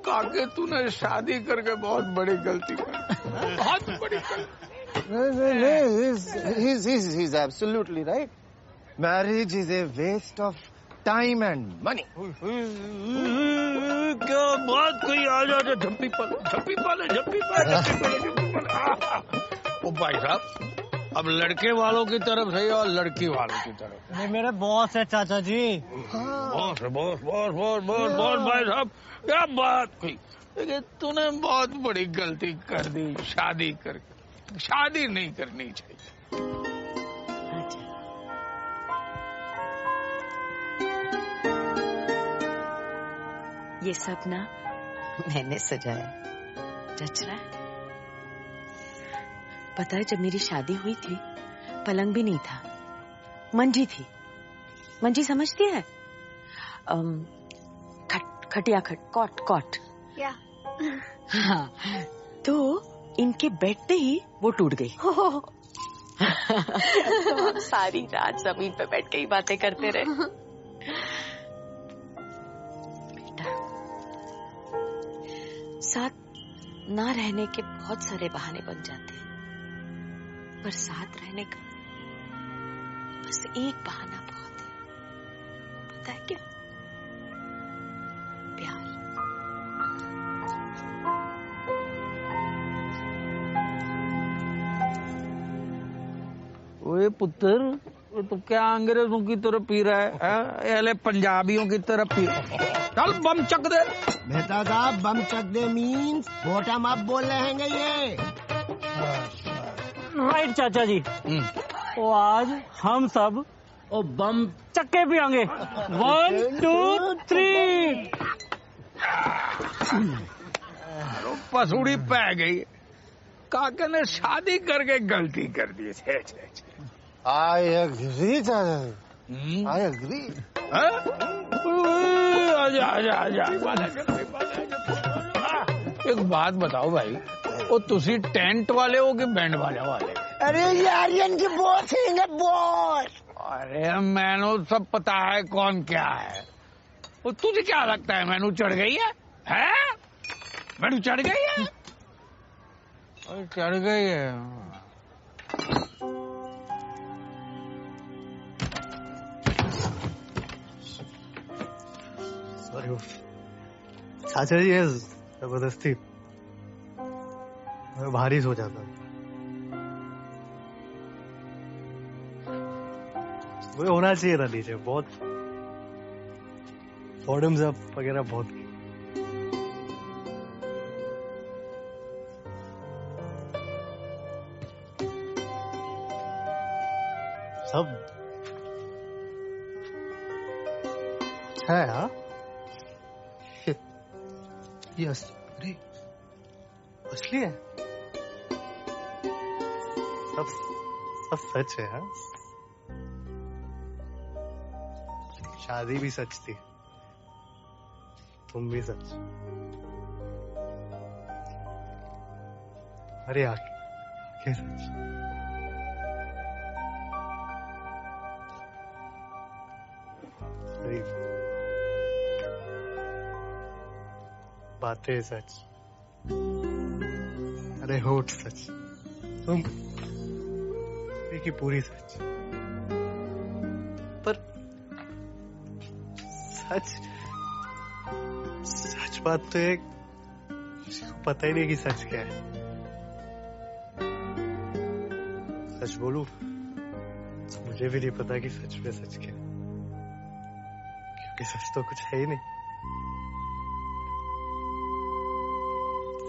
काके तूने शादी करके बहुत बड़ी गलती कर. बहुत बड़ी गलती. He's absolutely right. Marriage is a waste of time and money. क्या बात कोई आ जा झप्पी पाले. ओ भाई साहब, अब लड़के वालों की तरफ से और लड़की वालों की तरफ. ये मेरे बॉस है चाचा जी. बॉस भाई साहब, क्या बात कोई. लेकिन तूने बहुत बड़ी गलती कर दी शादी करके. शादी नहीं करनी चाहिए. ये सपना मैंने सजाया. जच रहा है? पता है, जब मेरी शादी हुई थी पलंग भी नहीं था, मंजी थी. मंजी समझती है? खटिया कॉट. या. हाँ, तो इनके बैठते ही वो टूट गई. तो हम सारी रात जमीन पे बैठ के ही बातें करते रहे. साथ ना रहने के बहुत सारे बहाने बन जाते हैं, पर साथ रहने का बस एक बहाना बहुत है. पता है क्या? प्यार. ओए पुत्र, तो क्या अंग्रेजों की तरह पी रहा है? पहले पंजाबियों की तरह पी. चल बम चक दे. मेहता साहब, बम चक दे मीन्स बॉटम अप बोल रहे हैं ये. राइट चाचा जी. तो आज हम सब ओ बम चक्के पियेंगे. 1 2 3. पसूड़ी पै गई. काके ने शादी करके गलती कर दी. I agree, चाचा. I agree. आजा. एक बात बताओ भाई, वो तुसी टेंट वाले हो कि बैंड वाले? अरे ये आर्यन की बॉस है, बॉस. अरे मैनू सब पता है कौन क्या है. वो तुझे क्या लगता है मैनू चढ़ गई है? मैनू चढ़ गई है? चढ़ गई है. सॉरी चाचा जी, जबरदस्ती मैं भारी सो जाता. वो होना चाहिए था नीचे. बहुत बॉटम्स अप वगैरह बहुत. सब है. हाँ, ये अरे असली है. सब सच है. हाँ, शादी भी सच थी, तुम भी सच. अरे यार, क्या सच. तेरी बातें सच, अरे होठ सच, तुम की पूरी सच, पर सच बात तो एक पता ही नहीं कि सच क्या है। सच बोलूं तो मुझे भी नहीं पता कि सच में सच क्या है, क्योंकि सच तो कुछ है ही नहीं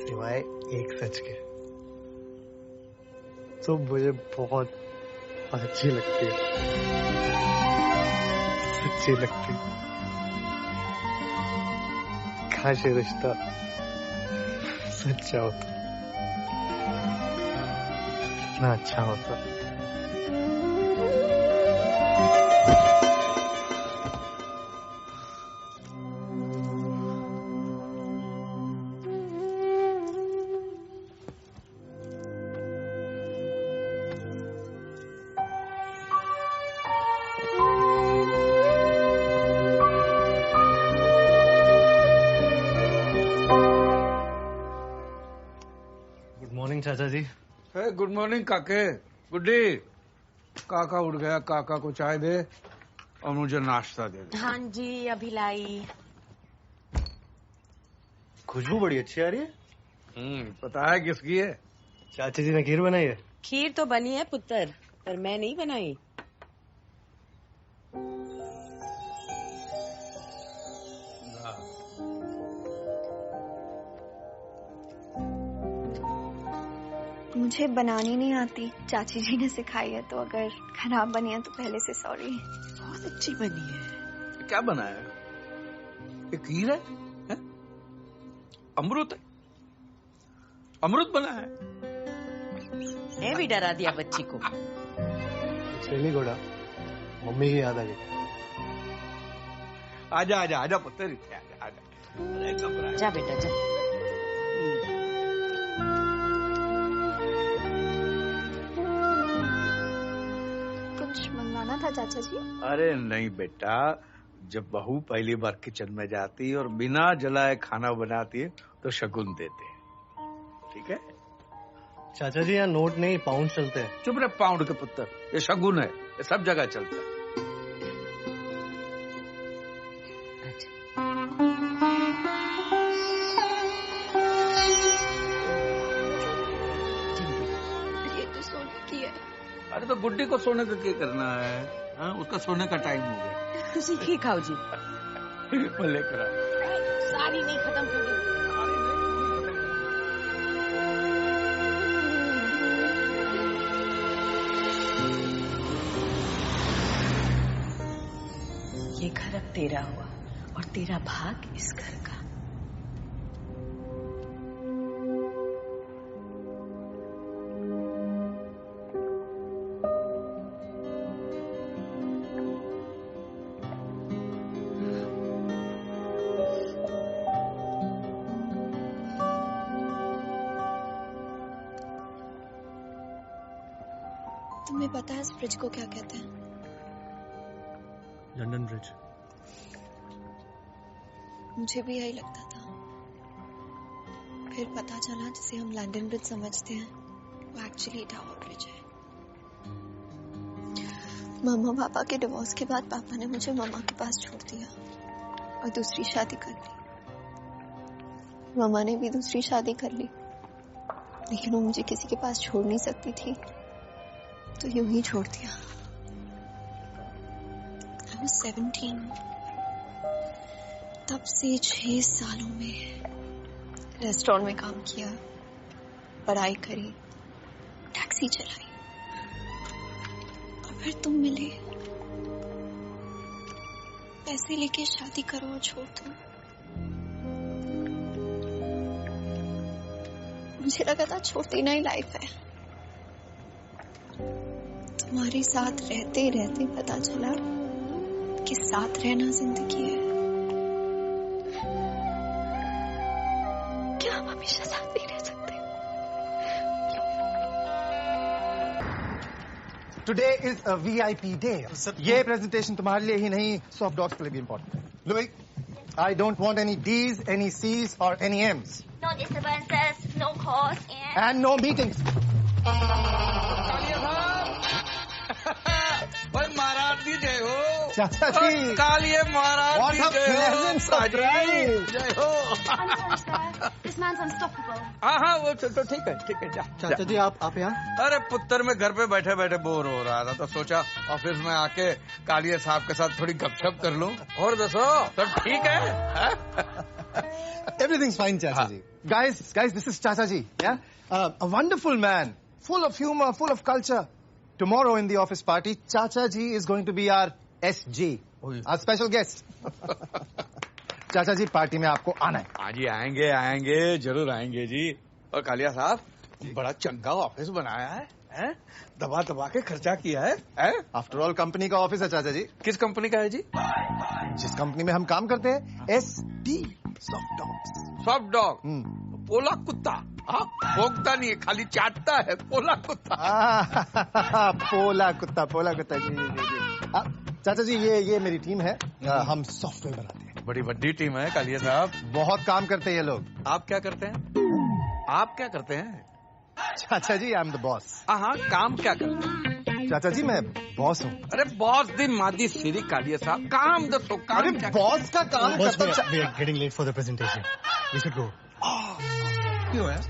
सिवाय एक सच के। तो मुझे बहुत अच्छी लगती है, सच्ची लगती है। काश ये रिश्ता सच्चा होता, कितना अच्छा होता। चाचा जी। गुड मॉर्निंग काके। गुड्डी, काका उठ गया, काका को चाय दे और मुझे नाश्ता दे दे। हाँ जी अभी लाई। खुशबू बड़ी अच्छी आ रही है। पता है किसकी है? चाचा जी ने खीर बनाई है। खीर तो बनी है पुत्र, पर मैं नहीं बनाई। मुझे बनानी नहीं आती, चाची जी ने सिखाई है, तो अगर खराब बनी है तो पहले से सॉरी। बहुत अच्छी बनी है। क्या बनाया है? ये खीर है? अमृत है? अमृत बना है? मैं भी डरा दिया बच्ची को। चली घोड़ा, मम्मी की याद आ गई। आजा आजा आजा पुत्र, आजा आजा। जा बेटा जा। मंगवाना था चाचा जी? अरे नहीं बेटा, जब बहू पहली बार किचन में जाती है और बिना जलाए खाना बनाती है तो शगुन देते हैं, ठीक है? चाचा जी यहाँ नोट नहीं पाउंड चलते हैं। चुप रहे पाउंड के पुत्र, ये शगुन है, ये सब जगह चलता है। ये तो सोने की है। अरे तो गुड्डी को सोने का क्या करना है? हाँ, उसका सोने का टाइम हो गया। तुसी खी खाओ जी। मैं लेकर आ। सारी नहीं खत्म कर दी। ये घर अब तेरा हुआ और तेरा भाग इस घर का। तुम्हें पता है इस ब्रिज को क्या कहते हैं? London bridge. मुझे भी यही लगता था, फिर पता चला जिसे हम लंदन ब्रिज समझते हैं वो एक्चुअली टावर ब्रिज है। मामा पापा के डिवोर्स के बाद पापा ने मुझे मामा के पास छोड़ दिया और दूसरी शादी कर ली। मामा ने भी दूसरी शादी कर ली, लेकिन वो मुझे किसी के पास छोड़ नहीं सकती थी, तो यूं ही छोड़ दिया। I was 17। तब से 6 सालों में रेस्टोरेंट में काम किया, पढ़ाई करी, टैक्सी चलाई, और फिर तुम मिले। पैसे लेके शादी करो और छोड़ दो। मुझे लगा था छोड़ देना ही लाइफ है। तुम्हारे साथ रहते रहते पता चला कि साथ रहना जिंदगी है। क्या हम हमेशा साथ नहीं रह सकते? Today is a VIP day. ये प्रेजेंटेशन तुम्हारे लिए ही नहीं, सॉफ्ट डॉग्स के लिए भी इम्पोर्टेंट है। Louis, I don't want any D's, any C's or any M's. No disturbances, no calls, and no meetings. भाई महाराज जी जय हो। चाचा जी। कालिए महाराज What जी a जय pleasant surprise. जय हो। This man's unstoppable. हाँ वो तो ठीक है जा। चाचा जी आप यहाँ? अरे पुत्र में घर पे बैठे बैठे बोर हो रहा था तो सोचा ऑफिस में आके कालिए साहब के साथ थोड़ी गपशप कर लूं। और दसो सब ठीक है? Everything's fine, Chacha ji. Guys, this is Chacha ji. Yeah, a wonderful man, full of humor, full of culture. Tomorrow in the office party, Chacha ji is going to be our SG, our special guest. चाचा जी पार्टी में आपको आना है। हाँ जी आएंगे जरूर आएंगे जी। और कालिया साहब बड़ा चंगा ऑफिस बनाया है? दबा दबा के खर्चा किया है? आफ्टर ऑल कंपनी का ऑफिस है चाचा जी। किस कंपनी का है जी? जिस कंपनी में हम काम करते हैं, SD soft dog. Soft dog पोला कुत्ता। हाँ भोगता नहीं है, खाली चाटता है। पोला कुत्ता। पोला कुत्ता जी। चाचा जी ये मेरी टीम है, हम सॉफ्टवेयर बनाते हैं। बड़ी बड़ी टीम है कालिया साहब। बहुत काम करते हैं ये लोग। आप क्या करते हैं? चाचा जी आई एम द बॉस। हाँ काम क्या करते हैं? चाचा जी मैं बॉस हूँ। अरे बॉस दी मादी सीरी कालिया साहब, काम दसो काम। अरे बॉस का काम we are getting late for the presentation. We should go. क्यों है?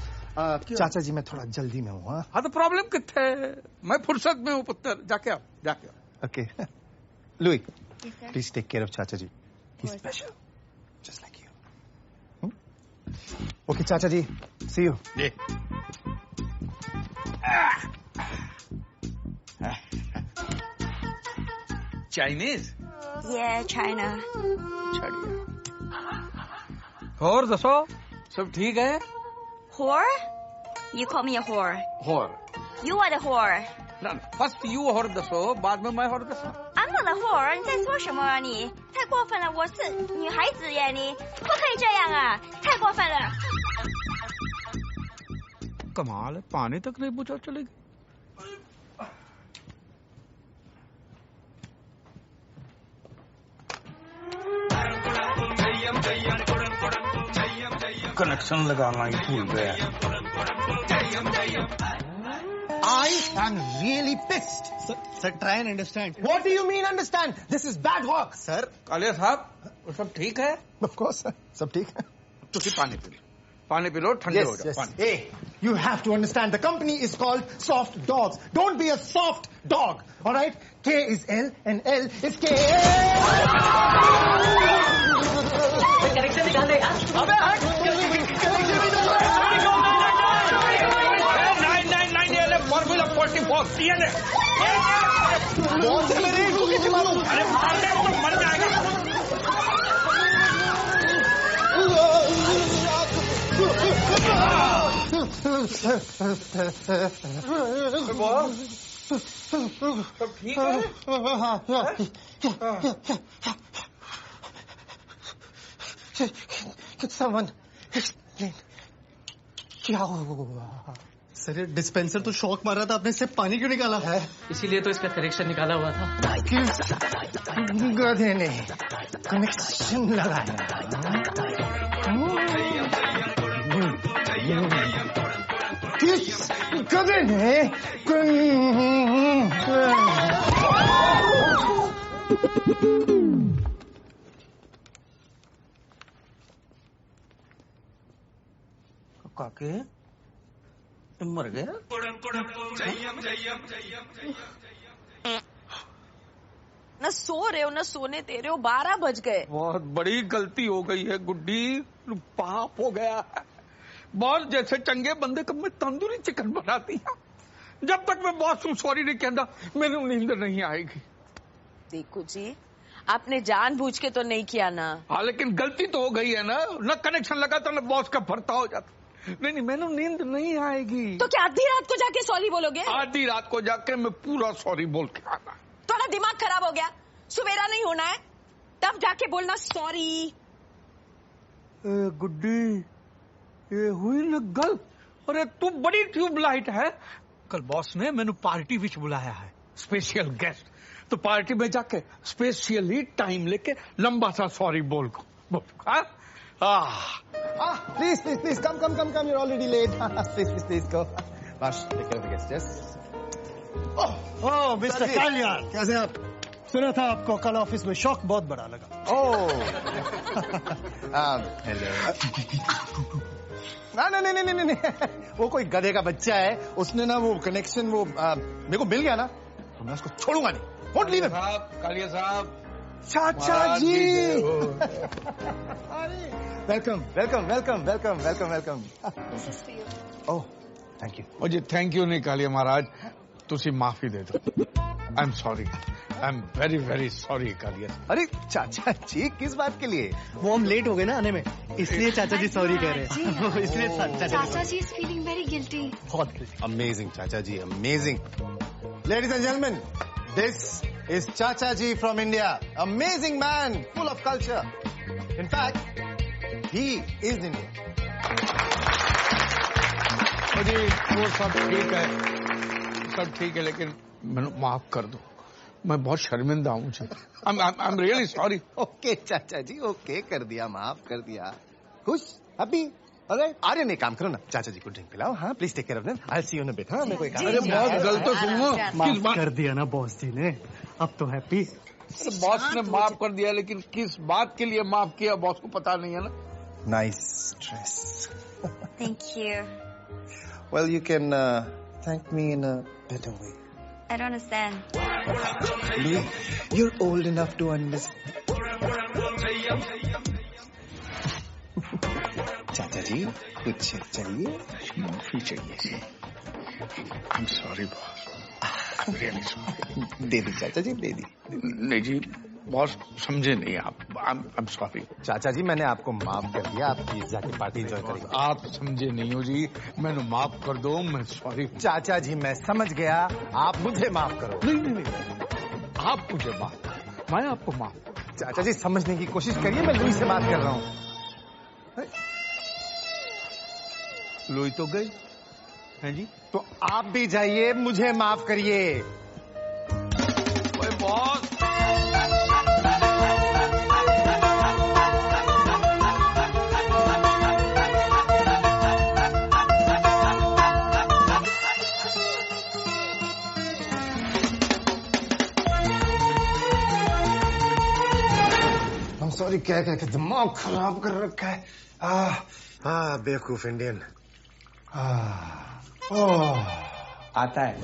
चाचा जी मैं थोड़ा जल्दी में हूँ। हाँ तो प्रॉब्लम कितने है? मैं फुर्सत में हूँ पुत्र। जाके आओ। Okay Louis please take care of चाचा जी। He's special, just like you. Okay, Chacha ji, see you. Chinese? Yeah, China. और दसो सब ठीक है? Whore? You call me a whore. Whore. You are the whore. No, first you whore दसो, बाद में मैं whore दसो। I'm not a whore， 你在说什么啊你？太过分了，我是女孩子耶，你不可以这样啊，太过分了。कमाल है, पानी तक नहीं पूछा चलेगी। कनेक्शन लगाना ही भूल गया। I am really pissed. Sir, try and understand. What do you mean understand? This is bad work. Sir, Kaliya साहब वो सब ठीक है? Of course, sir. सब ठीक है। तुसी पानी पी लो ठंडे हो जाओ। Yes. Hey, you have to understand. The company is called Soft Dogs. Don't be a soft dog. All right? K is L and L is K. Connection निकाल दे यार। अबे हट। Formula 44 DNA। बहुत से मेरे को कैसे मालूम? अरे मारने तो मर जाएगा। सब ठीक है? Someone explain. क्या हुआ? सर डिस्पेंसर तो शॉक मारा था, आपने इससे पानी क्यों निकाला है? इसीलिए तो इसका कनेक्शन निकाला हुआ था। गधे ने कनेक्शन लगाया। किस गधे ने काके मर गया? न सो रहे हो न सोने दे रहे हो, 12 बज गए। बहुत बड़ी गलती हो गई है गुड्डी, पाप हो गया है। बॉस जैसे चंगे बंदे कब में तंदूरी चिकन बनाती है। जब तक मैं बॉस हूँ सॉरी नहीं कहता मैंने नींद नहीं आएगी। देखो जी आपने जानबूझ के तो नहीं किया ना। हाँ लेकिन गलती तो हो गई है ना, न कनेक्शन लगा तो न बॉस का भरता हो जाता। नहीं मैंने नींद नहीं आएगी। तो क्या आधी रात को जाके सॉरी बोलोगे? आधी रात को जाके मैं पूरा सॉरी बोल के आना। थोड़ा दिमाग खराब हो गया, सवेरा नहीं होना है तब जाके बोलना सॉरी। गुड्डी ये हुई न गल। अरे तू बड़ी ट्यूबलाइट है। कल बॉस ने मैंने पार्टी विच बुलाया है, स्पेशल गेस्ट, तो पार्टी में जाके स्पेशली टाइम लेके लंबा सा सॉरी बोल को। Please, come. You're already late. Please, go. Vash, take care of the guests, yes? Oh, Mr. Kalyan. कैसे आप? सुना था आपको कल ऑफिस में शॉक बहुत बड़ा लगा। Oh. Hello. नहीं। वो कोई गधे का बच्चा है, उसने ना वो कनेक्शन वो मेरे को मिल गया ना, तो मैं उसको छोड़ूंगा नहीं। Won't leave him. कालिया साहब, चाचा जी। Welcome. This is for you. Oh, thank you. ओ जी थैंक यू नहीं कालिया महाराज, तुसी माफी दे दो। I am sorry, I am very very sorry Kaliya. अरे चाचा जी किस बात के लिए? वो हम लेट हो गए ना आने में, इसलिए चाचा जी सॉरी कह रहे हैं। इसलिए चाचा जी is feeling very guilty. बहुत गिल्टी। Amazing, चाचा जी, amazing. Ladies and gentlemen, this is Chacha ji from India. Amazing man, full of culture. In fact, he is Indian. जी वो सब ठीक है, लेकिन मैंने माफ कर दो, मैं बहुत शर्मिंदा हूँ। आई एम रियली सॉरी। ओके चाचा जी, ओके कर दिया, माफ कर दिया। खुश, हैप्पी? अरे आर्यन एक काम करो ना, चाचा जी को ड्रिंक पिलाओ। हाँ, please take care of them. I see you in a bit. हाँ, मेरे को एक अरे बहुत गलत तो सुनो, माफ कर दिया ना बॉस जी ने, अब तो हैप्पी। बॉस ने माफ कर दिया, लेकिन किस बात के लिए माफ किया बॉस को पता नहीं है ना। Nice dress. Thank you. Well, you can thank me in a better way. I don't understand. Louis, you're old enough to understand. चाचा जी कुछ चाहिए? माफी चाहिए। I am sorry boss, I am really sorry. दे दी चाचा जी, दे दी। नहीं जी बॉस, समझे नहीं आप। आई एम सॉरी चाचा जी, मैंने आपको माफ कर दिया, आप प्लीज जाके पार्टी एंजॉय करेंगे। आप समझे नहीं हो जी, मैंने माफ कर दो, मैं सॉरी। चाचा जी मैं समझ गया, आप मुझे माफ करो। नहीं, आप मुझे माफ, मैं आपको माफ। चाचा जी समझने की कोशिश करिए, मैं लुई से बात कर रहा हूँ। लुई तो गई है जी, तो आप भी जाइए, मुझे माफ करिए। बॉस सॉरी, क्या दिमाग खराब कर रखा है। बेवकूफ इंडियन। आता है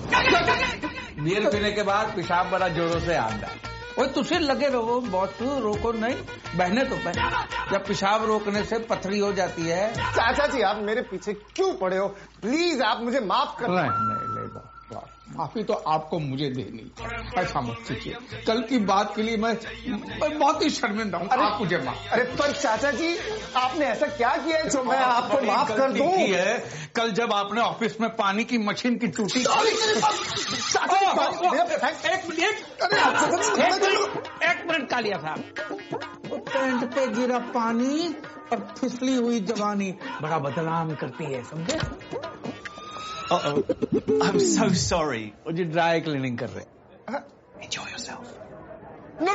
बियर पीने के बाद पेशाब बड़ा जोरों से आता है। वो तुझे लगे रहो बॉस, रोको नहीं, बहने तो बहने। जब पेशाब रोकने से पथरी हो जाती है। चाचा जी आप मेरे पीछे क्यों पड़े हो? प्लीज आप मुझे माफ कर। नहीं माफी तो आपको मुझे देनी, ऐसा मत कीजिए। कल की बात के लिए मैं बहुत ही शर्मिंदा हूँ। आप मुझे माफ। अरे पर चाचा जी आपने ऐसा क्या किया है जो मैं आपको माफ कर दूं? है कल जब आपने ऑफिस में पानी की मशीन की टूटी। एक मिनट कालिया साहब, पैंट पे गिरा पानी और फिसली हुई जवानी बड़ा बदनाम करती है, समझे? I'm so sorry. वो जी ड्राई क्लीनिंग कर रहे। Enjoy yourself. No,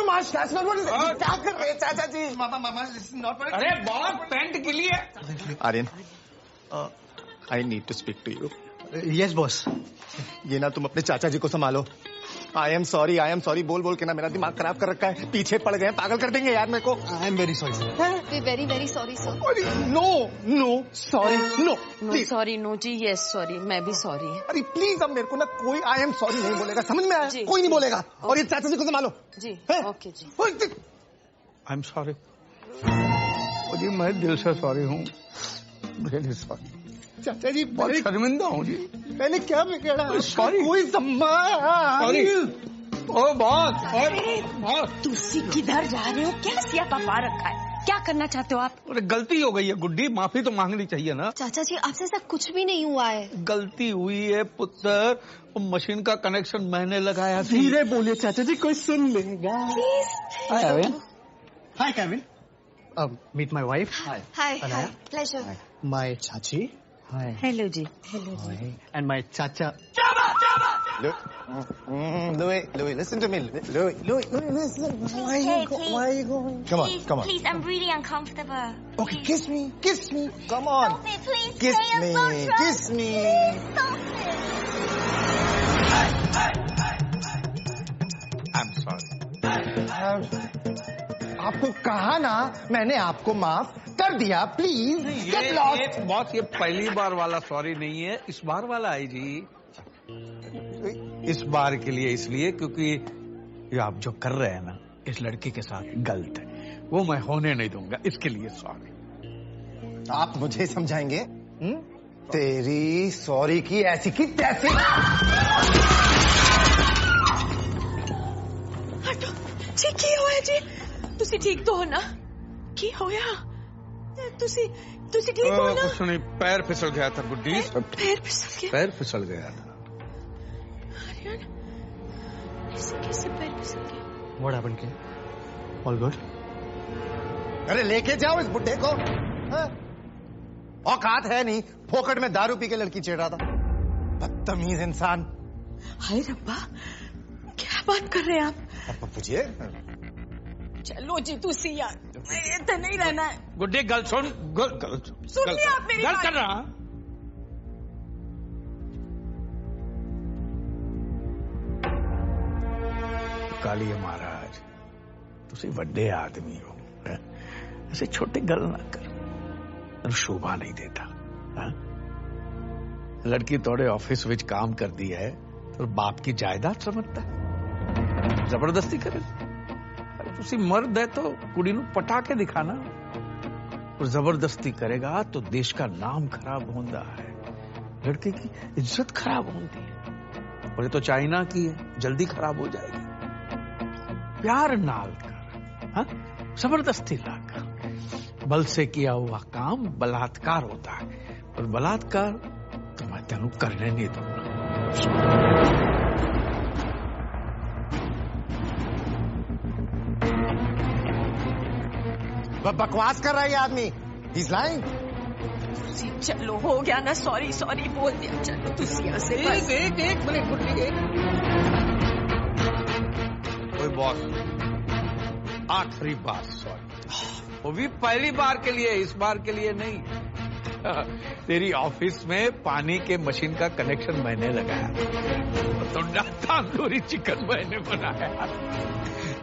Marsh, that's not what it is. क्या कर रहे हैं चाचा जी? Mama, this is not what it is. अरे बहुत पैंट के लिए। Aryan, I need to speak to you. Yes, boss. ये ना तुम अपने चाचा जी को संभालो। I am sorry बोल के ना मेरा दिमाग खराब कर रखा है। पीछे पड़ गए, पागल कर देंगे यार मेरे को। I am very sorry, sir. We're very, very sorry, sir. No, sorry, no. Please. Sorry no जी, यस सॉरी, मैं भी सॉरी। अरे प्लीज अब मेरे को ना कोई I am sorry नहीं बोलेगा, समझ में आया? कोई नहीं बोलेगा। और ये चाचा जी को संभालो। जी, ओके जी। आई एम सॉरी जी, मैं दिल से सॉरी हूँ, रियली सॉरी। चाचा जी बहुत शर्मिंदा हूँ जी। मैंने क्या बिगाड़ा? सॉरी। कोई सॉरी। ओ बहुत। तुसी किधर जा रहे हो? क्या सियापा पा रखा है? क्या करना चाहते हो आप? अरे गलती हो गई है गुड्डी, माफी तो मांगनी चाहिए ना। चाचा जी आपसे ऐसा कुछ भी नहीं हुआ है। गलती हुई है पुत्र, वो मशीन का कनेक्शन मैंने लगाया। धीरे बोलिए चाचा जी, कोई सुन लेगा। Hi, Kevin. Meet my wife. Hi, pleasure. My chachi. Hi. Hello जी। And my chacha. Louis, listen to me. Louis, listen. Why are you going? Come on, come on. Please, I'm really uncomfortable. Okay, kiss me. Come on. Stop it, please. Kiss Stay me. so drunk. Kiss me. Stop I'm sorry. आपको कहा ना, मैंने आपको माफ कर दिया. Please get lost. बॉस, ये पहली बार वाला सॉरी नहीं है, इस बार वाला है जी. इस बार के लिए इसलिए क्योंकि ये आप जो कर रहे हैं ना इस लड़की के साथ गलत है, वो मैं होने नहीं दूंगा, इसके लिए सॉरी. आप मुझे समझाएंगे? तेरी सॉरी की ऐसी की तैसी. जी की होया जी? तुसी ठीक तो हो ना? की होया? तुसी ठीक हो ना? कुछ नहीं, पैर फिसल गया था गुड्डी. पैर फिसल गया? पैर फिसल गया था. कैसे पैर फिसल गया? What happened, kid? All good? अरे लेके जाओ इस बुड्ढे को. औकात है नहीं, फोकट में दारू पी के लड़की छेड़ रहा था. बदतमीज इंसान. हाय रब्बा, क्या बात कर रहे हैं आप? पूछिए. चलो जी तुसी यार, इतना नहीं रहना है. गुड्डी गल सुन. सुनिए आप मेरी गल बात. कर रहा. कालिए महाराज, तुसी ਵੱਡੇ आदमी हो, ऐसे छोटे गल ना कर, शोभा नहीं देता. लड़की तोड़े ऑफिस विच काम कर दी है तो बाप की जायदाद समझता है, जबरदस्ती करे. अरे तुसी मर्द है तो कुड़ी नू पटा के दिखाना. और जबरदस्ती करेगा तो देश का नाम खराब होता है, लड़के की इज्जत खराब होती है. और ये तो चाइना की है, जल्दी खराब हो जाएगी. प्यार नाल कर, जबरदस्ती लाकर, बल से किया हुआ काम बलात्कार होता है, और बलात्कार तो मैं तेनू करने नहीं दूंगा. बकवास कर रहा है ये आदमी. He's lying. चलो हो गया ना, सॉरी बोल दिया. चलो तुसी यहाँ से एक मिनट गुड्डी. कोई बॉस, आखिरी बार सॉरी, वो भी पहली बार के लिए, इस बार के लिए नहीं. तेरी ऑफिस में पानी के मशीन का कनेक्शन मैंने लगाया, तो तंदूरी चिकन मैंने बनाया,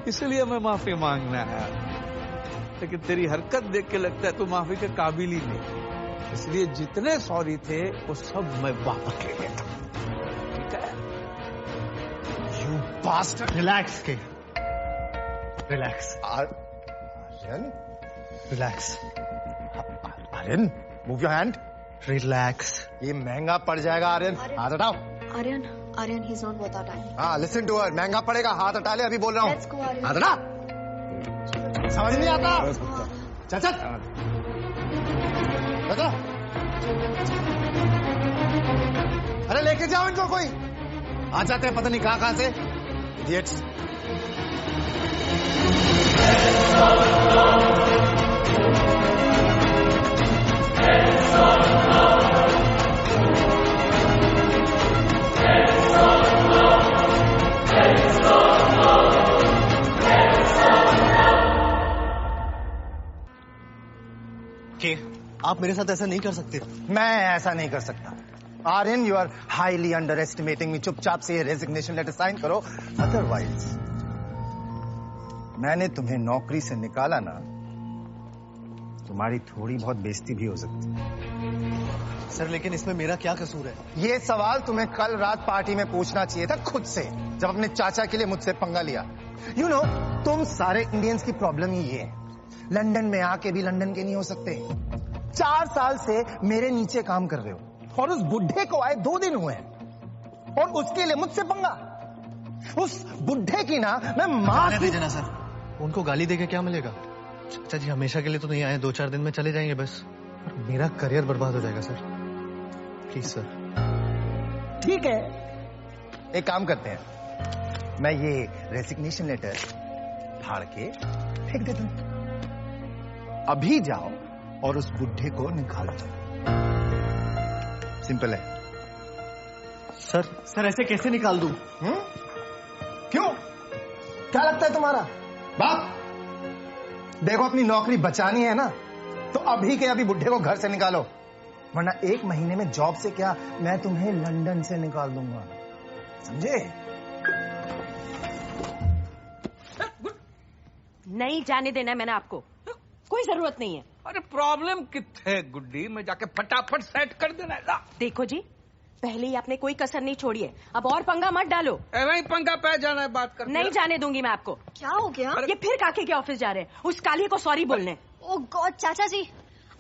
इसलिए मैं माफी मांगना है. लेकिन तेरी हरकत देख के लगता है तू माफी के काबिल ही नहीं, इसलिए जितने सॉरी थे वो सब मैं वापस ले लेता. ठीक है? You bastard. Relax, kid. Relax. Aryan? Relax. Aryan, move your hand. Relax. ये महंगा पड़ जाएगा आर्यन. हाथ हटाओ. Aryan, he's not worth our time. हाँ, listen to her. महंगा पड़ेगा, हाथ हटा ले, अभी बोल रहा हूँ. Let's go, Aryan. हाथ हटा. समझ नहीं आता. चल. बता. अरे लेके जाओ इनको कोई. आ जाते हैं पता नहीं कहाँ से. Idiots. आप मेरे साथ ऐसा नहीं कर सकते. मैं ऐसा नहीं कर सकता. Aryan, you are highly underestimating me. चुपचाप से ये रेजिग्नेशन लेटर साइन करो, अदरवाइज मैंने तुम्हें नौकरी से निकाला ना, तुम्हारी थोड़ी बहुत बेइज्जती भी हो सकती है. सर लेकिन इसमें मेरा क्या कसूर है? ये सवाल तुम्हें कल रात पार्टी में पूछना चाहिए था खुद से, जब अपने चाचा के लिए मुझसे पंगा लिया. यू नो, तुम सारे इंडियंस की प्रॉब्लम ही ये है, लंदन में आके भी लंदन के नहीं हो सकते. 4 साल से मेरे नीचे काम कर रहे हो, और उस बुढ़े को आए 2 दिन हुए हैं, और उसके लिए मुझसे पंगा. उस बुढ़े की ना मैं मां देना सर, उनको गाली देके क्या मिलेगा? चाचा जी हमेशा के लिए तो नहीं आए, 2-4 दिन में चले जाएंगे बस. मेरा करियर बर्बाद हो जाएगा सर. Please sir. ठीक है, एक काम करते हैं, मैं ये रेजिग्नेशन लेटर फाड़ के फेंक देता हूं. अभी जाओ और उस बुढ़े को निकाल दो. सिंपल है. सर ऐसे कैसे निकाल दूं? क्यों? क्या लगता है तुम्हारा बाप? देखो अपनी नौकरी बचानी है ना तो अभी के अभी बुढ़े को घर से निकालो, वरना 1 महीने में जॉब से क्या मैं तुम्हें लंदन से निकाल दूंगा, समझे? नहीं जाने देना मैंने आपको, कोई जरूरत नहीं है। अरे प्रॉब्लम कितने गुड्डी, मैं जाके फटाफट सेट कर देना। देखो जी, पहले ही आपने कोई कसर नहीं छोड़ी है, अब और पंगा मत डालो। वही पंगा पे जाना है, बात कर। नहीं जाने दूंगी मैं आपको। क्या हो गया? ये फिर काके के ऑफिस जा रहे हैं, उस काली को सॉरी बोलने। ओह गॉड चाचा जी,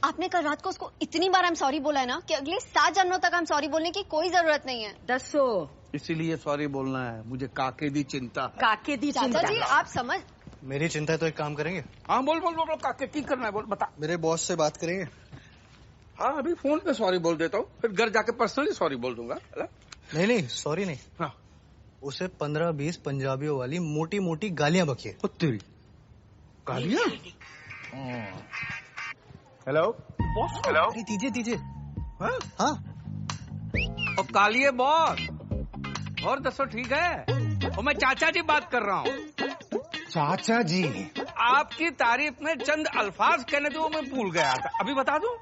आपने कल रात को उसको इतनी बार हम सॉरी बोला है ना कि अगले 7 जन्मों तक हम सॉरी बोलने की कोई जरूरत नहीं है। दसो इसीलिए सॉरी बोलना है, मुझे काके दी चिंता। काके दी चिंता? चाचा जी आप समझ। मेरी चिंता है तो एक काम करेंगे। हाँ बोल बोल बोल, काके की करना है बोल, बता। मेरे बॉस से बात करेंगे। हाँ अभी फोन पे सॉरी बोल देता हूँ, फिर घर जाके पर्सनली सॉरी बोल दूंगा। नहीं सॉरी नहीं। हाँ उसे 15-20 पंजाबियों वाली मोटी मोटी गालियां बकिए। तेरी गालियां? हेलो हेलो, दीजिए। हाँ और कालिए बॉस, और दसो ठीक है? और मैं चाचा जी बात कर रहा हूँ। चाचा जी आपकी तारीफ में चंद अल्फाज कहने दो, मैं भूल गया था, अभी बता दूं?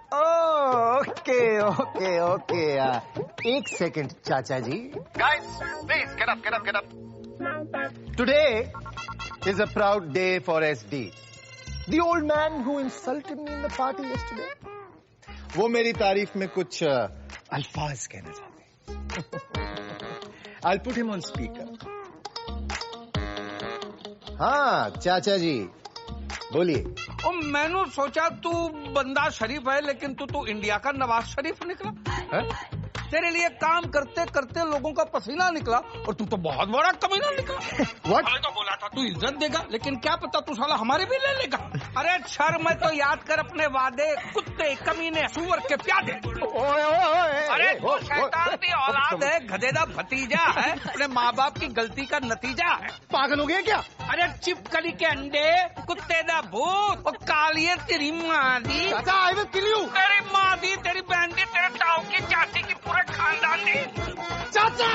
ओके 1 सेकंड चाचा जी। Guys, please get up. Today is a proud day for SD. The old man who insulted me in the party yesterday. वो मेरी तारीफ में कुछ अल्फाज कहना चाहते हैं। I'll put him on speaker. हाँ चाचा जी बोलिए। और मैंने सोचा तू बंदा शरीफ है, लेकिन तू इंडिया का नवाज शरीफ निकला है? तेरे लिए काम करते करते लोगों का पसीना निकला और तू तो बहुत बड़ा कमीना निकला। What? तो बोला था तू इज्जत देगा, लेकिन क्या पता तू साला हमारे भी ले लेगा। अरे शर्म तो याद कर अपने वादे, कुत्ते कमीने सुअर के प्यादे। अरे तू शैतान की औलाद है, गधेदा भतीजा है, अपने माँ बाप की गलती का नतीजा है। पागल हो गया क्या? अरे चिपकली के अंडे, कुत्ते दा भूत, और कालिए तेरी माँ दी। I will kill you. तेरी माँ दी, तेरी बहन दी, तेरे ताऊ की चाची की, पूरे खानदान दी। चाचा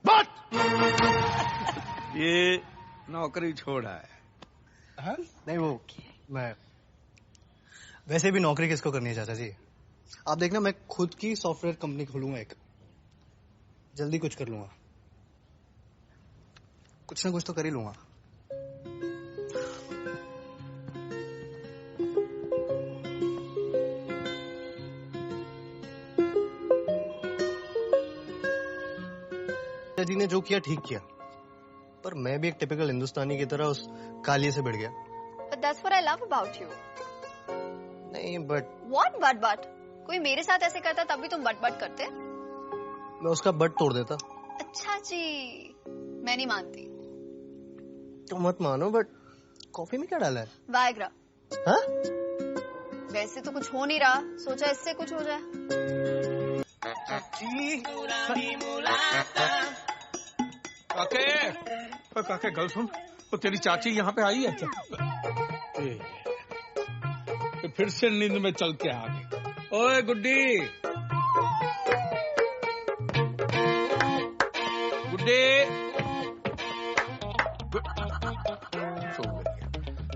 What? ये नौकरी छोड़ा है। हाँ? नहीं वो मैं वैसे भी नौकरी किसको करनी है चाचा जी? आप देखना मैं खुद की सॉफ्टवेयर कंपनी खोलूंगा एक, जल्दी कुछ कर लूंगा, कुछ ना कुछ तो कर ही लूंगा। जी ने जो किया ठीक किया, पर मैं भी एक टिपिकल हिंदुस्तानी की तरह उस कालिए से भिड़ गया। But that's what I love about you. नहीं बट What? कोई मेरे साथ ऐसे करता तब भी तुम बट करते? मैं उसका बट तोड़ देता। अच्छा जी, मैं नहीं मानती। तो मत मानो, बट कॉफी में क्या डाला है? वायग्रा। हाँ? वैसे तो कुछ हो नहीं रहा, सोचा इससे कुछ हो जाए। काके गल सुन, तो तेरी चाची यहाँ पे आई है क्या? तो फिर से नींद में चल के आ गई। ओए गुड्डी,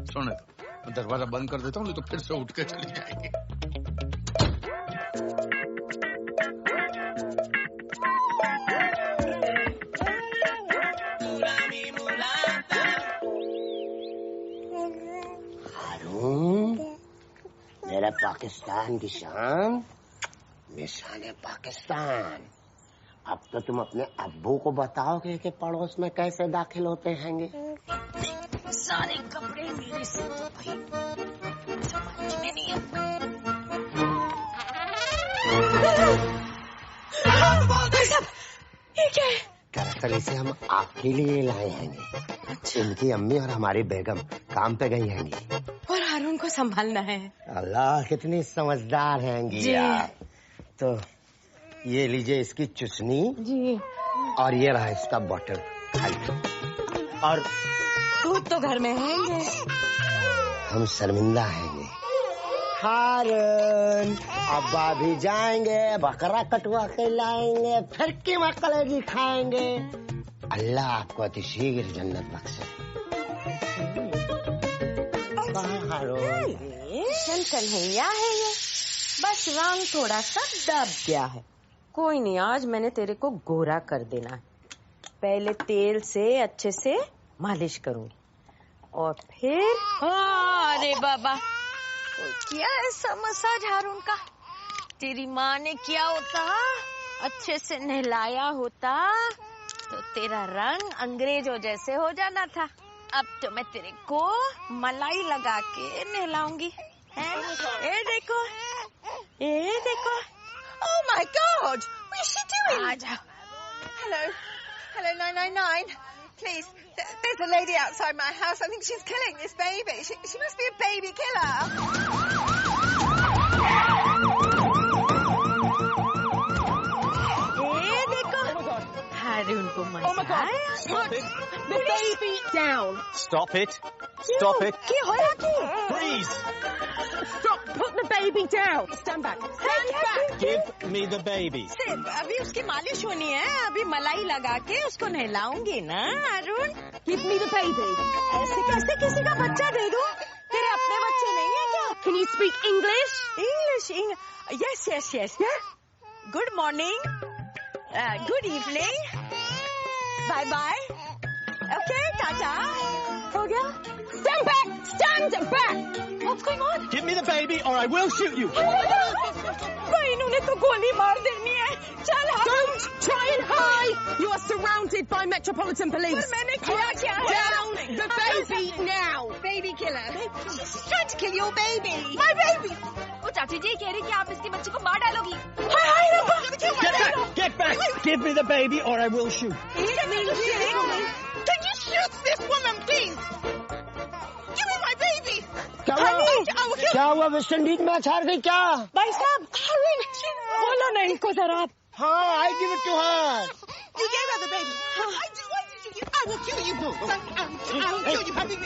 सुन तो दरवाजा बंद कर देता हूँ, नहीं तो फिर से उठ के चली जाएगी। मेरा पाकिस्तान की शान, निशान पाकिस्तान। अब तो तुम अपने अब्बू को बताओगे कि पड़ोस में कैसे दाखिल होते हैंगे। सारे कपड़े मेरे से तो भाई समझ में नहीं दरअसल इसे हम आपके लिए लाए हैं। इनकी अम्मी और हमारी बेगम काम पे गई हैंगी और हारून को संभालना है। अल्लाह कितनी समझदार हैंगी यार। तो ये लीजिए इसकी चुसनी जी, और ये रहा इसका बॉटल खाली। और दूध तो घर में है। हम शर्मिंदा हैंगे। हारून, अब्बा भी जाएंगे, बकरा कटवा के लाएंगे, फिर कीमा कलेजी खाएंगे। अल्लाह आपको अतिशीघ्र जन्नत बख्शे। हारून, कन्हैया है ये, बस रंग थोड़ा सा दब गया है। कोई नहीं, आज मैंने तेरे को गोरा कर देना है। पहले तेल से अच्छे से मालिश करूंगी और फिर अरे बाबा, क्या ऐसा मसाज हारून का? तेरी माँ ने किया होता, अच्छे से नहलाया होता तो तेरा रंग अंग्रेजों जैसे हो जाना था। अब तो मैं तेरे को मलाई लगा के नहलाऊंगी। ये देखो, ये देखो। Oh my God! What is she doing? आ जाओ। Hello, hello 999. Please, there's a lady outside my house. I think she's killing this baby. She must be a baby killer. ये देखो, हारून को मजा आया। Stop it! The baby down! Stop it! Stop it! क्या हो रहा है? Freeze! Stop! Put the baby down. Stand back. Stand back. Give me the baby. सिर्फ अभी उसकी मालिश होनी है, अभी मलाई लगा के उसको नहलाऊंगी ना हारून। Give me the baby. ऐसे कैसे किसी का बच्चा दे दूं? तेरे अपने बच्चे नहीं है क्या? Can you speak English? English. Yes, yes, yes. Yeah. Good morning. Good evening. Bye bye. Okay, tata. हो गया? Stand back! Stand back! What's going on? Give me the baby or I will shoot you. भाई इन्होंने तो गोली मार देनी है। चल Don't try and hide! You are surrounded by Metropolitan Police. पर मैंने किया क्या? Down the baby now! Baby killer. She's trying to kill your baby. My baby. वो चाची जी कह रही कि आप इसके बच्चे को मार डालोगी। हाय हाय रब्बा! Get back! Get back! Give me the baby or I will shoot. Can you shoot this woman, please? Give me my baby. क्या हुआ? वेस्ट इंडीज मैच हार गई क्या? भाई साहब, बोलो ना इनको जरा आप। हाँ, I give it to her. You gave her the baby. Why did you give? I will kill you. I will kill you, baby.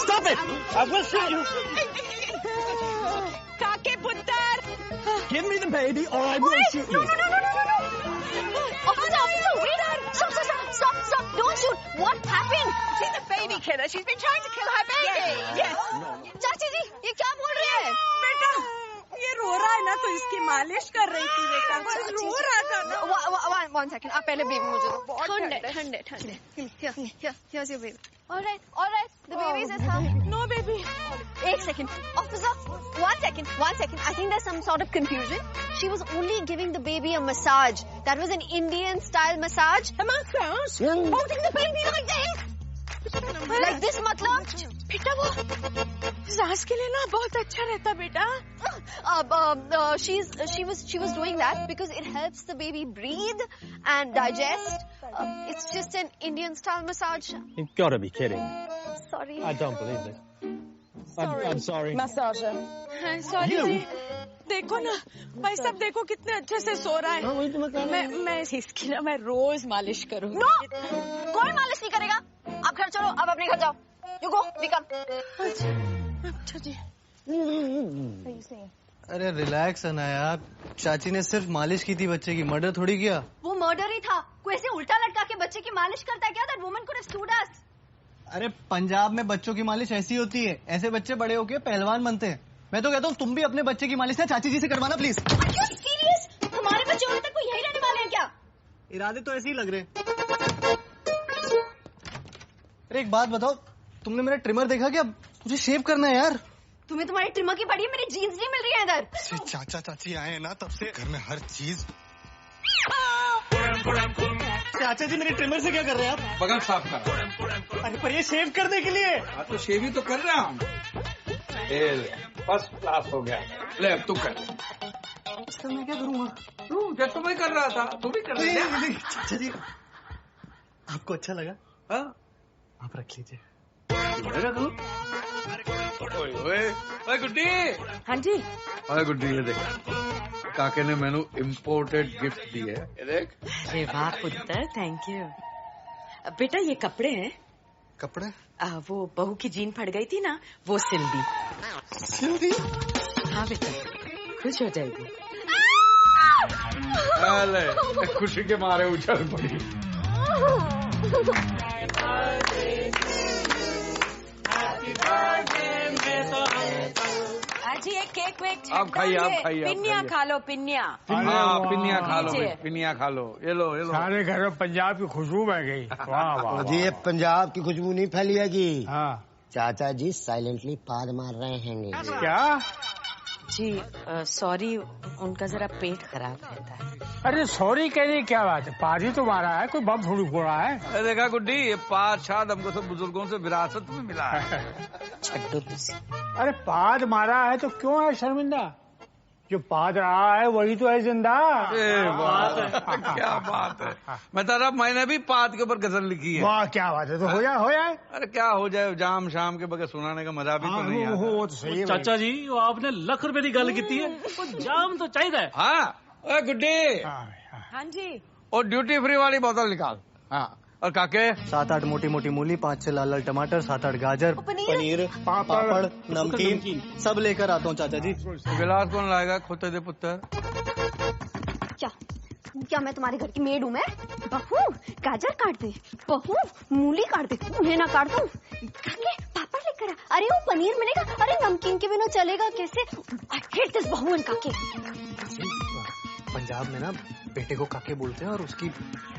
Stop it! I will shoot you. काके पुत्र। Give me the baby or I will shoot you. No. Officer, wait. Stop. Don't shoot. What happened? She's a baby killer. She's been trying to kill her baby. Yes. चाची जी, ये क्या बोल रही है? बेटा, ये रो रहा है ना तो इसकी मालिश कर रही थी बेटा। रो रहा था ना। One second. आप पहले बेबी मुझे दो। ठंडे. Here's your baby. All right. The baby is at home. No baby. एक second. Officer, one second. I think there's some sort of confusion. She was only giving the baby a massage. That was an Indian style massage. A massage? Holding the baby like this. Like this मतलब? बेटा वो सास के लिए ना बहुत अच्छा रहता बेटा। She was doing that because it helps the baby breathe and digest. It's just an Indian style massage. You've got to be kidding. Sorry. I don't believe it. I'm sorry. Massager. Sorry. You? देखो ना भाई साहब, देखो कितने अच्छे से सो रहा है। मैं इसकी ना मैं रोज मालिश करूँगी। No, कोई मालिश नहीं करेगा। आप घर चलो, आप अपने घर जाओ। You go, we come. अच्छा जी। अरे रिलैक्स अनाया, चाची ने सिर्फ मालिश की थी बच्चे की, मर्डर थोड़ी किया। वो मर्डर ही था। कोई ऐसे उल्टा लटका के बच्चे की मालिश करता है क्या? That woman could have stood us. अरे पंजाब में बच्चों की मालिश ऐसी होती है, ऐसे बच्चे बड़े होके पहलवान बनते हैं। मैं तो कहता हूँ तुम भी अपने बच्चे की मालिश ना चाची जी से करवाना प्लीज। क्यों सीरियस? हमारे बच्चे होने तक कोई यही रहने वाले हैं क्या? इरादे तो ऐसे ही लग रहे। अरे एक बात बताओ, तुमने मेरा ट्रिमर देखा क्या? मुझे शेव करना है यार। तुम्हें तुम्हारी ट्रिमर की पड़ी है, मेरी जीन्स नहीं मिल रही है इधर। चाचा चाची आए ना तब से घर में हर चीज। चाचा जी मेरे ट्रिमर से क्या कर रहे हैं आप? बगल साफ कर। अरे पर ये शेव करने के लिए। हाँ तो शेव ही तो कर रहे हैं हम। फर्स्ट क्लास हो गया। ले अब तू कर। इसका मैं क्या करूँगा? तू जैसे मैं कर रहा था तू भी कर रहा है। चाचा जी आपको अच्छा लगा? हाँ आप रख लीजिए। ओए गुड्डी। हाँ जी। ओए गुड्डी, ये देख, काके ने मैंने इम्पोर्टेड गिफ्ट दी है, ये देख। अरे वाह पुत्र, थैंक यू। बेटा ये कपड़े हैं। कपड़े? वो बहू की जीन फट गई थी ना, वो सिल दी। सिल दी? हाँ बेटा, खुश हो जाएगी। खुशी के मारे उछल पड़ी। जी एक केक वेक आप खाइए, आप खाइए। पिन्निया खा लो, पिन्निया। हाँ, पिन्निया खा लो, पिन्निया खा लो। ये लो, ये लो। सारे घर में पंजाब की खुशबू बह गई। वाह वाह। जी, ये पंजाब की खुशबू नहीं फैली है जी। हाँ, चाचा जी साइलेंटली पाद मार रहे हैं। क्या? जी सॉरी, उनका जरा पेट खराब रहता है। अरे सॉरी कहने क्या बात है, पाद ही तो मारा है, कोई बम थोड़ी फोड़ा है। देखा गुड्डी, ये पाद शाद हमको सब बुजुर्गों से विरासत में मिला है। छड्डो तुसी। अरे पाद मारा है तो क्यों है शर्मिंदा? जो पाद रहा है वही तो है जिंदा। क्या बात है। मतलब मैंने भी पाद के ऊपर गजल लिखी है। वाह क्या बात है, तो हो जाए। अरे क्या हो जाए, जाम शाम के बगैर सुनाने का मजा भी तो नहीं आता। वो तो सही है चाचा जी, वो आपने लाख रुपए की गल की है, वो जाम तो चाहिए। हाँ गुड्डी। हाँ जी। और ड्यूटी फ्री वाली बोतल निकाल। हाँ, और काके 7-8 मोटी मोटी मूली, 5-6 लाल लाल टमाटर, 7-8 गाजर, पनीर, पापड़, नमकीन सब लेकर आता हूँ चाचा जी। गिलास कौन लाएगा? खोते दे पुत्र। क्या मैं तुम्हारे घर की मेड हूँ? मैं बहू गाजर काट दे, बहू मूली काट दे, उन्हें ना काट दूं। काके पापड़ लेकर आ। अरे वो पनीर मिलेगा? अरे नमकीन के बिना चलेगा कैसे? आई हेट दिस बहू एंड काके। पंजाब में ना बेटे को काके बोलते हैं और उसकी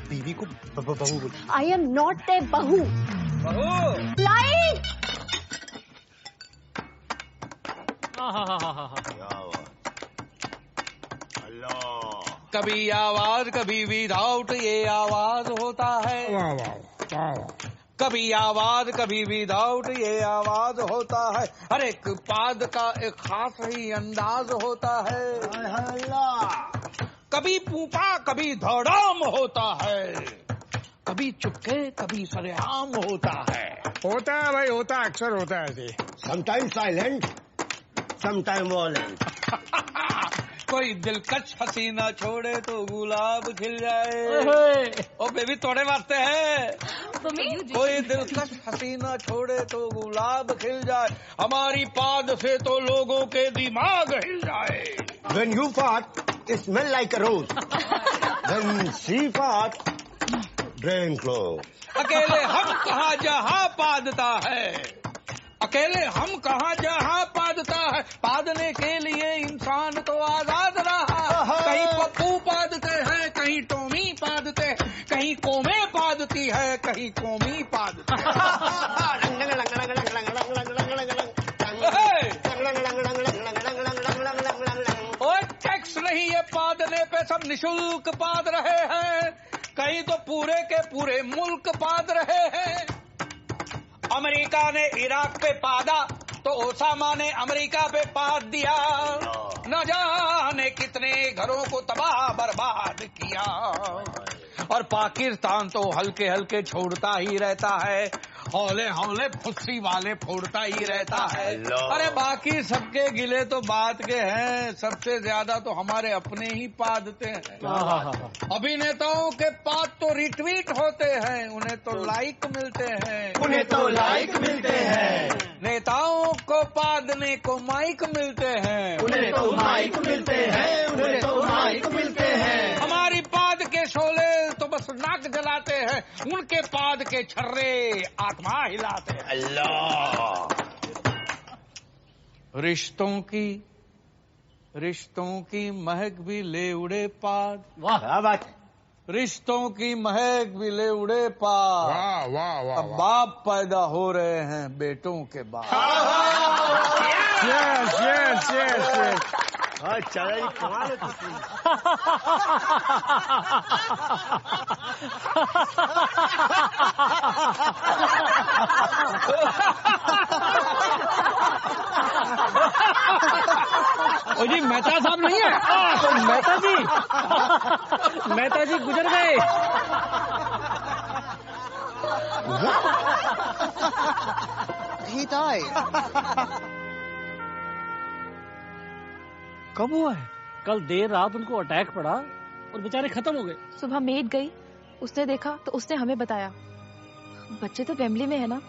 बीवी को बहू बोलते हैं। आई एम नॉट ए बहू। लाइट। कभी आवाज कभी विदाउट ये आवाज होता है। वाह वाह। कभी आवाज कभी विदाउट ये आवाज होता है। हर एक पाद का एक खास ही अंदाज होता है। कभी पूपा कभी धड़ाम होता है, कभी चुपके कभी सरेआम होता है। होता है भाई, होता है, अक्सर होता है ऐसे। Sometime silent, sometime violent. कोई दिलकश हसीना छोड़े तो गुलाब खिल जाए। ओ बेबी तोड़े वास्ते है। कोई दिलकश हसीना छोड़े तो गुलाब खिल जाए। हमारी पाद से तो लोगों के दिमाग हिल जाए। When you fart, it smell like a rose. When she fart, drain close. अकेले हम कहाँ जहाँ पादता है, अकेले हम कहाँ जहाँ पादता है। पादने के लिए इंसान तो आजाद रहा। कहीं पप्पू पादते हैं, कहीं टोमी पादते हैं, कहीं कोमे पादती है, कहीं कोमी पादती टैक्स नहीं है पादने पे, सब निशुल्क पाद रहे हैं। कहीं तो पूरे के पूरे मुल्क पाद रहे हैं। अमेरिका ने इराक पे पादा तो ओसामा ने अमेरिका पे पाद दिया। न जाने कितने घरों को तबाह बर्बाद किया। और पाकिस्तान तो हल्के हल्के छोड़ता ही रहता है, हौले हौले फुस्सी वाले फोड़ता ही रहता है। अरे बाकी सबके गिले तो बात के हैं, सबसे ज्यादा तो हमारे अपने ही पादते हैं। अभिनेताओं के पाद तो रिट्वीट होते हैं, उन्हें तो लाइक मिलते हैं, उन्हें तो लाइक मिलते हैं। नेताओं को पादने को माइक मिलते हैं, उन्हें तो माइक मिलते हैं, उन्हें तो माइक मिलते हैं। हमारी पाद के शोले तो बस नाक जलाते हैं, उनके पाद के छर्रे आत्मा हिलाते हैं। अल्लाह। रिश्तों की महक भी ले उड़े पाद। वाह क्या बात। रिश्तों की महक भी ले उड़े पाद। वाह वाह वाह। अब बाप पैदा हो रहे हैं बेटों के बाद। Yes yes yes yes. चलो कमाल है। ओ जी मेहता साहब नहीं है? मेहता जी गुजर गए। He died. कब हुआ है? कल देर रात उनको अटैक पड़ा और बेचारे खत्म हो गए। सुबह मेड गई, उसने देखा तो उसने हमें बताया। बच्चे तो फैमिली में है ना।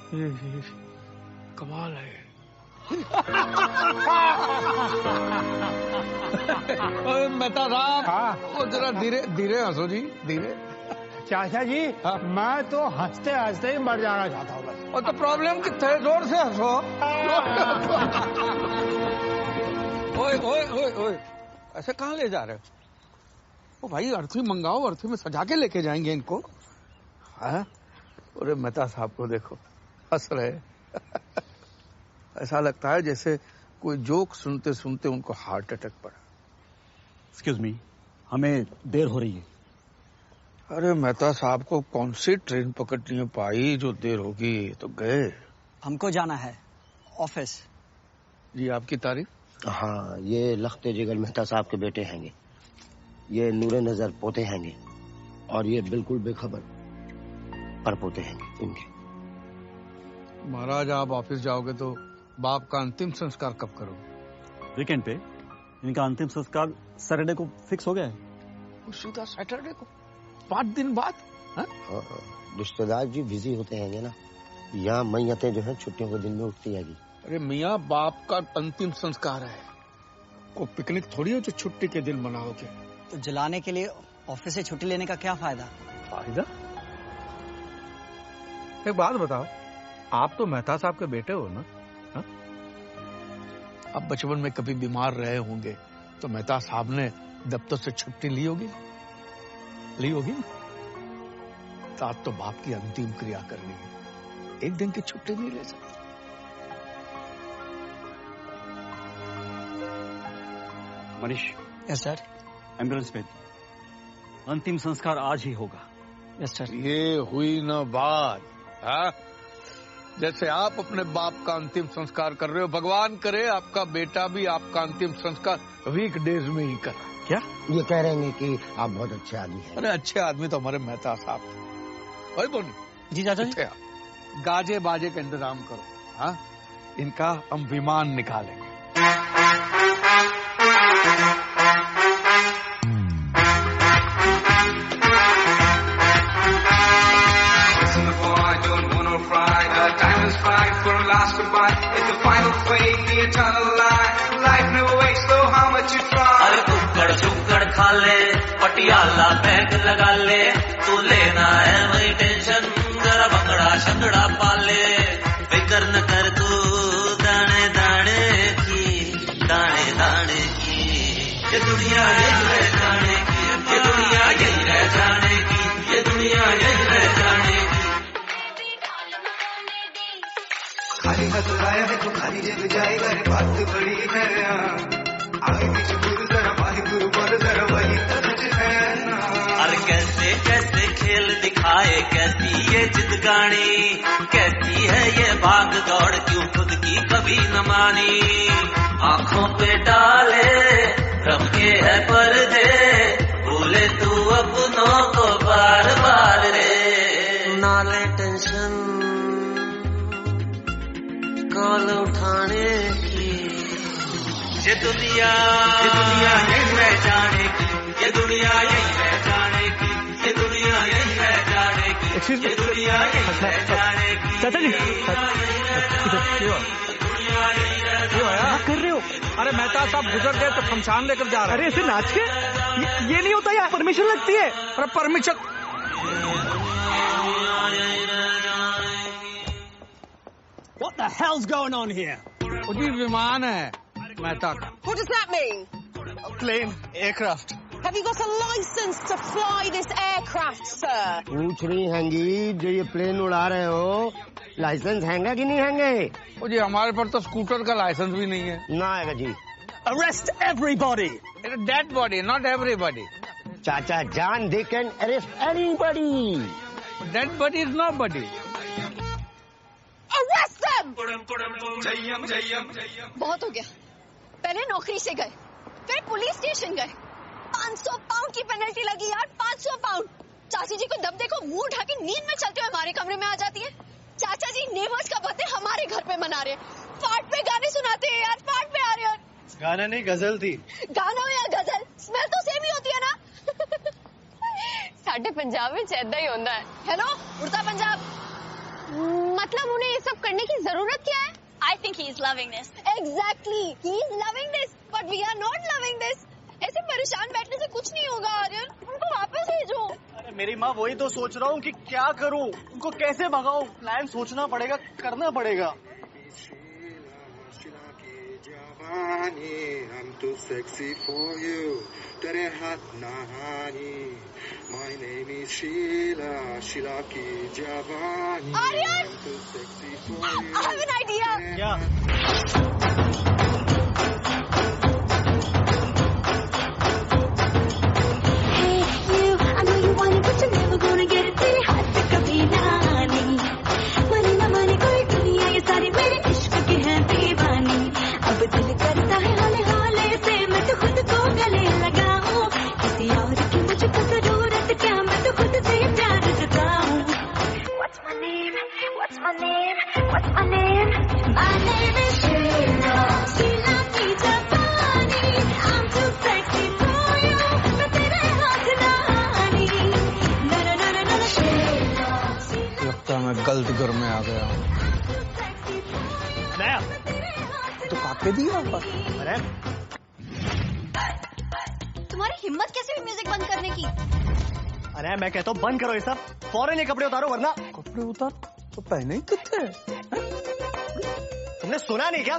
कमाल है। मेहता साहब, वो जरा धीरे धीरे हंसो जी, धीरे। चाचा जी, मैं तो हंसते हंसते ही मर जाना चाहता हूँ बस। और तो प्रॉब्लम कितने है, जोर से हंसो। ओए ओए ओए ओए, ऐसे कहाँ ले जा रहे हो? ओ भाई, अर्थी मंगाओ, अर्थी में सजा के लेके जाएंगे इनको। हाँ? अरे मेहता साहब को देखो, हंस रहे। ऐसा लगता है जैसे कोई जोक सुनते सुनते उनको हार्ट अटैक पड़ा। एक्सक्यूज मी, हमें देर हो रही है। अरे मेहता साहब को कौन सी ट्रेन पकड़नी है पाई जो देर होगी, तो गए। हमको जाना है ऑफिस। जी, आपकी तारीफ? हाँ, ये लखते जिगर मेहता साहब के बेटे हैंगे, ये नूरे नजर पोते हैंगे, और ये बिल्कुल बेखबर पर पोते हैंगे इनके। महाराज, आप ऑफिस जाओगे तो बाप का अंतिम संस्कार कब करोगे? वीकेंड पे इनका अंतिम संस्कार सैटरडे को फिक्स हो गया है। सीधा सैटरडे को, 5 दिन बाद? रिश्तेदार जी बिजी होते हैं ना, यहाँ मैयतें जो है छुट्टियों के दिन में उठती हैगी। अरे मियाँ, बाप का अंतिम संस्कार है, को पिकनिक थोड़ी हो जो छुट्टी के दिन मनाओगे। तो जलाने के लिए ऑफिस से छुट्टी लेने का क्या फायदा? फायदा? एक बात बताओ, आप तो मेहता साहब के बेटे हो ना? हा? आप बचपन में कभी बीमार रहे होंगे तो मेहता साहब ने दफ्तर से छुट्टी ली होगी ना? तो आज तो बाप की अंतिम क्रिया करनी है, एक दिन की छुट्टी नहीं ले सकते। मनीष। Yes sir. एम्बुलेंस पे अंतिम संस्कार आज ही होगा। Yes sir. ये हुई ना बात। हाँ? जैसे आप अपने बाप का अंतिम संस्कार कर रहे हो, भगवान करे आपका बेटा भी आपका अंतिम संस्कार वीकडेज में ही कर। क्या ये कह रहे हैं कि आप बहुत अच्छे आदमी हैं? अरे अच्छे आदमी तो हमारे मेहता साहब। अरे बोनी जी चाचा जी, गाजे बाजे का इंतजाम करो। हाँ, इनका हम विमान निकालेंगे। अरे कुक्कड़ चुक्कड़ खा ले, पटियाला बैग लगा ले, तू लेना है वही टेंशन, जरा भंगड़ा शंगड़ा पाले, फिक्र न कर तू दाने दाने की, दाने दाने की। ये दुनिया यही रह जाने की, ये दुनिया यही रह जाने की, ये दुनिया यही रह जाने की। खाली हाथ लाया है तो खाली जग जाएगा, रे बात बड़ी है। आगे पीछे गुरु जरा वाहे गुरु बोल जरा, वही तो सच है ना। अरे कैसे कैसे खेल दिखाए, कैसी ये जिदगानी, कैसी है ये भाग दौड़, क्यों खुद की कभी न मानी। आंखों पे डाले रब के है पर्दे, भूले तू अपनों को बार बार रे। नाले टेंशन कॉल उठाने की, ये दुनिया यही रह जाने की, ये दुनिया यही रह जाने की, ये दुनिया यही रह जाने की, ये दुनिया यही रह जाने की। चाचा जी, क्या कर रहे हो? अरे मेहता साहब गुजर गए तो शमशान लेकर जा रहे हैं। अरे ऐसे नाच के ये नहीं होता यार, परमिशन लगती है। अरे permission? What the hell's going on here? जी विमान है मेहता का। What does that mean? Plane, aircraft. Have you got a license to fly this aircraft, sir? पूछ रही हैंगी, जो ये प्लेन उड़ा रहे हो लाइसेंस हैंगा कि नहीं हैंगे? ओ जी, हमारे पर तो स्कूटर का लाइसेंस भी नहीं है। ना आएगा जी। Arrest everybody. Dead body, not everybody. चाचा जान, they can arrest anybody. Dead body is nobody. Arrest them! Jayam Jayam बहुत हो गया। पहले नौकरी से गए, फिर पुलिस स्टेशन गए, 500 पाउंड की पेनल्टी लगी यार, 500 पाउंड। चाची जी को दब देखो, मुंह उठा के नींद में चलते हुए हमारे कमरे में आ जाती है। चाचा जी नेबर्स का बर्थडे हमारे घर पे मना रहे, फाट पे गाने सुनाते हैं यार, फाट पे आ रहे हैं। गाना नहीं, गजल थी। गाना हो या गजल, स्मेल तो सेम ही होती है ना। साडे पंजाब में ऐदा ही होंदा है। हेलो, उड़ता पंजाब। मतलब उन्हें ये सब करने की जरूरत क्या है? I think he is loving this. Exactly, he is loving this, but we are not loving this. ऐसे परेशान बैठने से कुछ नहीं होगा आर्यन, उनको वापस भेजो। अरे मेरी माँ, वही तो सोच रहा हूँ कि क्या करूँ, उनको कैसे भगाऊं। प्लान सोचना पड़ेगा, करना पड़ेगा। I'm too sexy for you. तेरे हाथ नहानी. My name is Sheila. Sheila की जवानी. Aryan! I'm too sexy for you. I have an idea. क्या? Hey you, I know you want it, but you're never gonna get it. तेरे हाथ से कभी ना आनी. माने ना माने कोई दुनिया ये सारी मेरे इश्क की है दीवानी. अब दिल करता है हाले हाले से मैं तो खुद को गले लगाऊं. किसी और की मुझको जरूरत क्या, मैं तो खुद से प्यार जताऊं. What's my name? What's my name? What's my name? My name is Sheila. Sheila की जवानी. I'm too sexy for you. मैं तेरे हाथ नहानी. ना ना ना ना ना Sheila. लगता है मैं गलत घर में आ गया हूँ। नया तो काके दिया पर। अरे तुम्हारी हिम्मत कैसे हुई म्यूजिक बंद करने की? अरे मैं कहता हूँ बंद करो ये सब, फौरन ये कपड़े उतारो वरना। कपड़े उतार तो पहने ही कितने। तुमने सुना नहीं क्या?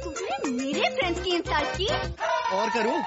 तुमने मेरे फ्रेंड्स की इंसल्ट की? और करूँ?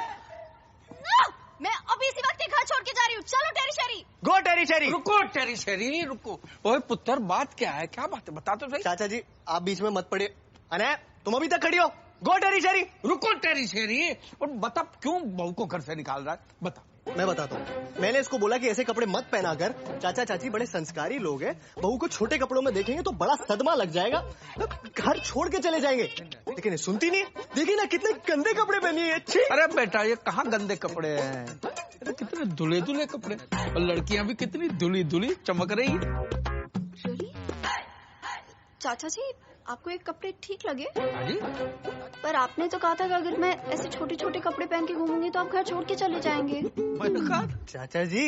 मैं अभी इसी वक्त घर छोड़ के जा रही हूँ। चलो टेरी शेरी। गो टेरी शेरी। रुको टेरी शेरी रुको। ओए पुत्र, बात क्या है? क्या बात है, बता तो सही। चाचा जी आप बीच में मत पड़िए। अने तुम अभी तक खड़ी हो। गो टेरी शेरी। रुको टेरी शेरी, और बता क्यों बहू को घर से निकाल रहा है, बता। मैं बताता हूँ। मैंने इसको बोला कि ऐसे कपड़े मत पहना कर, चाचा चाची बड़े संस्कारी लोग हैं, बहू को छोटे कपड़ों में देखेंगे तो बड़ा सदमा लग जाएगा, घर छोड़ के चले जाएंगे। लेकिन सुनती नहीं। देखिए ना कितने गंदे कपड़े पहनी है। अरे बेटा ये कहाँ गंदे कपड़े हैं, अरे कितने धुले धुले कपड़े, और लड़कियां भी कितनी धुली धुली चमक रही है। चाचा जी आपको एक कपड़े ठीक लगे? अरे पर आपने तो कहा था कि अगर मैं ऐसे छोटे छोटे कपड़े पहन के घूमूंगी तो आप घर छोड़ के चले जाएंगे। चाचा जी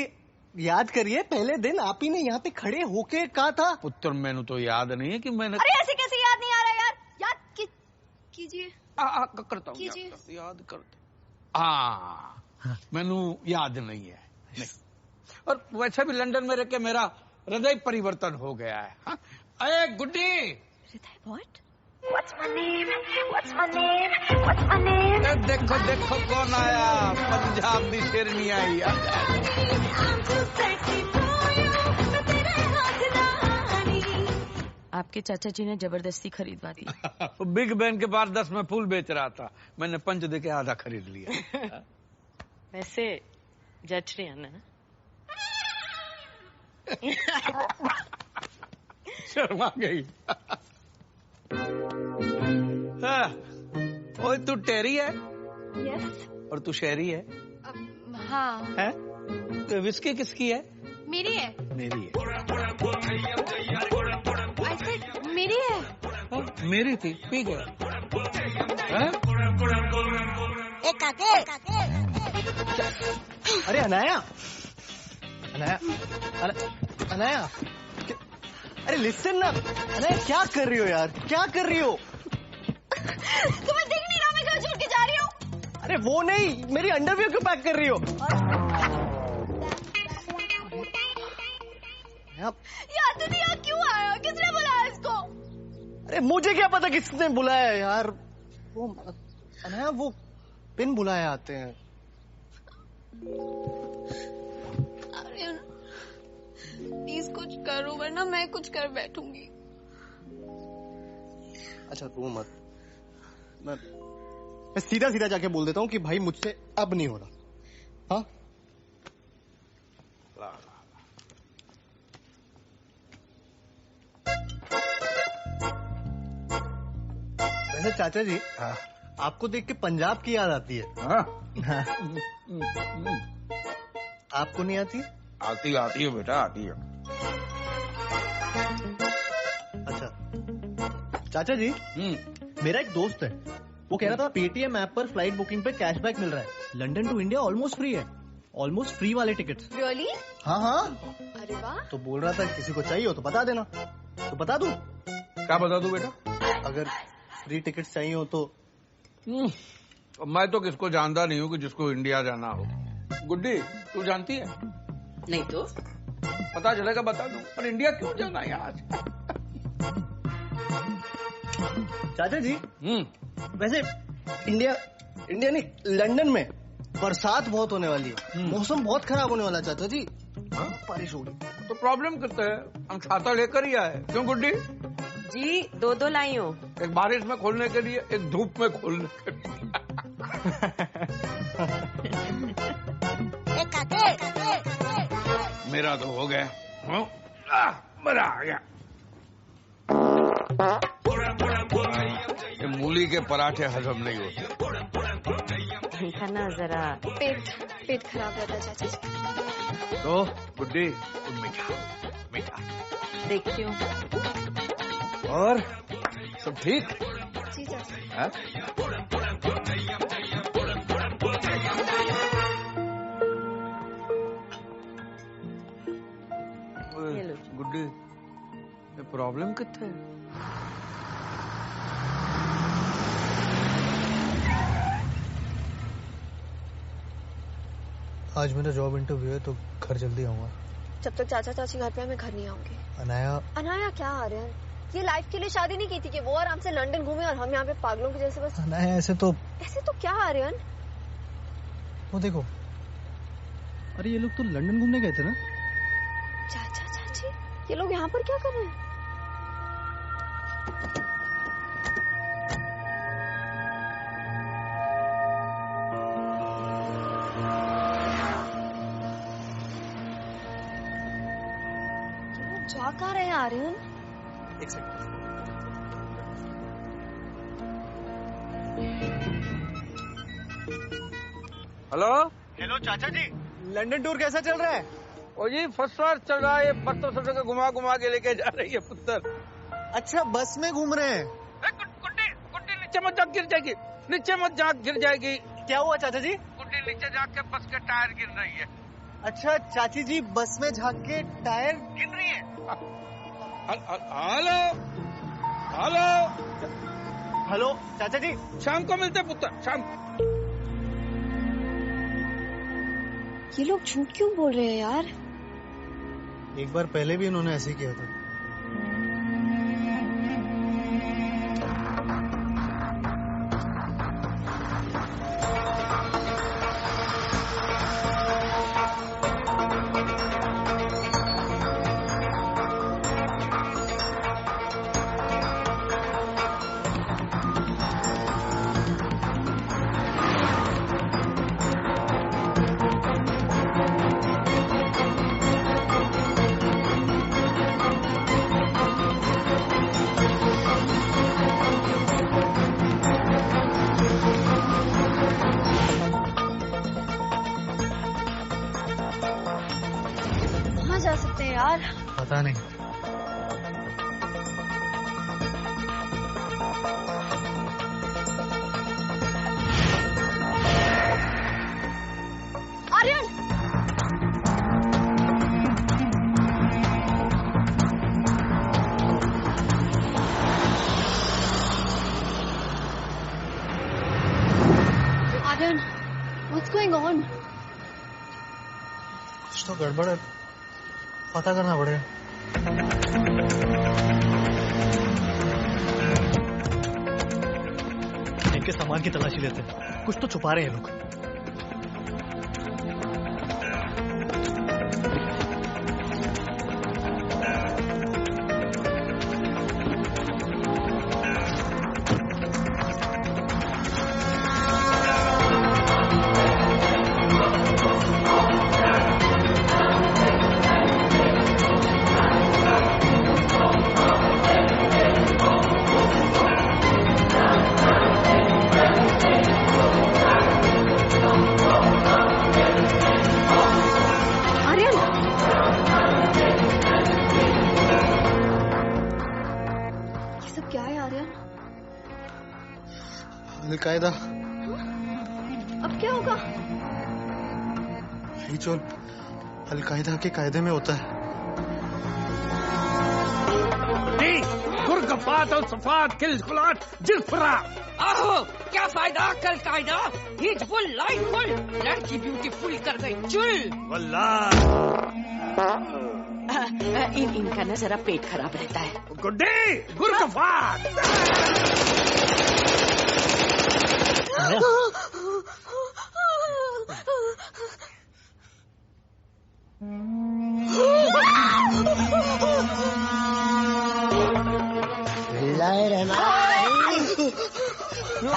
याद करिए, पहले दिन आप ही ने यहाँ पे खड़े होके कहा था। पुत्र मैंने तो याद नहीं है कि मैंने। अरे ऐसे कैसे याद नहीं आ रहा यार, याद कीजिए। करता हूँ याद करते। हाँ मैनू याद नहीं है, नहीं। और वैसे भी लंदन में रह के मेरा हृदय परिवर्तन हो गया है। हाँ? अरे गुड्डी। What? What's my name? What's my name? What's my name? देखो देखो कौन आया, पंजाब की शेरनी आई। आपके चाचा जी ने जबरदस्ती खरीदवा दी। बिग बैन के पास 10 में फूल बेच रहा था, मैंने 5 दे के आधा खरीद लिया। वैसे जच रही है ना? शर्मा गई। ओए तू टेरी है? यस। और तू शहरी है? हाँ। है? तो विस्की किसकी है? मेरी है। मेरी है। मेरी है। मेरी थी, पी गया। अरे अनाया, अनाया, अनाया, अरे लिसन ना, अनाया क्या कर रही हो यार, क्या कर रही हो? तुम्हें दिख नहीं रहा मैं घर छोड़ के जा रही हूँ? अरे वो नहीं, मेरी अंडरवियर क्यों पैक कर रही हो? यार दीदी यहाँ क्यों आया, किसने बुलाया इसको? अरे मुझे क्या पता किसने बुलाया यार, वो अनाया वो पिन बुलाए आते हैं। प्लीज कुछ करो वरना मैं कुछ कर बैठूंगी। अच्छा रो मत, मैं सीधा सीधा जाके बोल देता हूँ कि भाई मुझसे अब नहीं हो रहा। हाँ वैसे चाचा जी, हाँ? आपको देख के पंजाब की याद आती है। हाँ? आपको नहीं आती? आती आती है बेटा, आती है। अच्छा चाचा जी, मेरा एक दोस्त है, वो कह रहा था पेटीएम ऐप पर फ्लाइट बुकिंग पे कैशबैक मिल रहा है, London to India almost free है, ऑलमोस्ट फ्री वाले टिकट्स। रियली? हाँ हाँ। अरे वाह। तो बोल रहा था किसी को चाहिए हो तो बता देना, तो बता दूं? क्या बता दूं बेटा? अगर फ्री टिकट चाहिए हो तो। मैं तो किसको जानता नहीं हूँ कि जिसको इंडिया जाना हो। गुड्डी तू जानती है? नहीं तो पता चलेगा बता दूं। पर इंडिया क्यों जाना है आज? चाचा जी वैसे इंडिया नहीं, लंदन में बरसात बहुत होने वाली है, मौसम बहुत खराब होने वाला है चाचा जी। बारिश होगी तो प्रॉब्लम कितना है, हम छाता लेकर ही आए। क्यों गुड्डी जी? दो लाई हो, एक बारिश में खोलने के लिए, एक धूप में खोलने के लिए। मेरा तो हो गया, मजा आ गया। ये मूली के पराठे हजम नहीं होते। इनका ना जरा पेट खराब रहता है चाचा जी। तो गुड्डी मीठा देखती हूँ। और सब ठीक? जी चाचा। हाँ? गुड्डी ये प्रॉब्लम कितने है? आज मेरा जॉब इंटरव्यू है तो घर जल्दी आऊंगा। जब तक चाचा चाची घर पे है मैं घर नहीं आऊंगी। अनाया क्या आर्यन, ये लाइफ के लिए शादी नहीं की थी कि वो आराम से लंदन घूमे और हम यहाँ पे पागलों के जैसे बस। अनाया ऐसे तो क्या आर्यन? वो देखो, अरे ये लोग तो लंदन घूमने गए थे ना। चाचा चाची ये लोग यहाँ पर क्या कर रहे हैं? जा कहाँ रहे हैं आर्यन? एक सेकंड। हेलो चाचा जी, लंदन टूर कैसा चल रहा है? ओ जी फर्स्ट क्लास चल रहा है। बत्तों से घुमा के लेके जा रही है पुत्र। अच्छा बस में घूम रहे हैं? गुड्डी नीचे मत जा, गिर जाएगी। नीचे मत जा, गिर जाएगी। क्या हुआ चाचा जी? गुड्डी नीचे जाके बस के टायर गिर रही है। अच्छा चाची जी बस में झाँक के टायर गिर रही है। हेलो चाचा जी, शाम को मिलते पुत्र, शाम। ये लोग झूठ क्यों बोल रहे हैं यार? एक बार पहले भी इन्होंने ऐसे ही किया था। जा सकते हैं यार? पता नहीं। Aryan! Aryan, what's going on? कुछ तो गड़बड़ है, पता करना पड़ेगा। इनके सामान की तलाशी लेते हैं, कुछ तो छुपा रहे हैं लोग। अलकायदा। अब क्या होगा? यही जो अलकायदा के कायदे में होता है। गुड्डी गुरगफात और सफात खिलखिलाट जिस्फरा। आहो क्या फायदा कल कायदा, हिजफुल लाइफुल, लड़की ब्यूटीफुल कर गई चुल। इनका ना जरा पेट खराब रहता है। गुड्डी गुरगफात।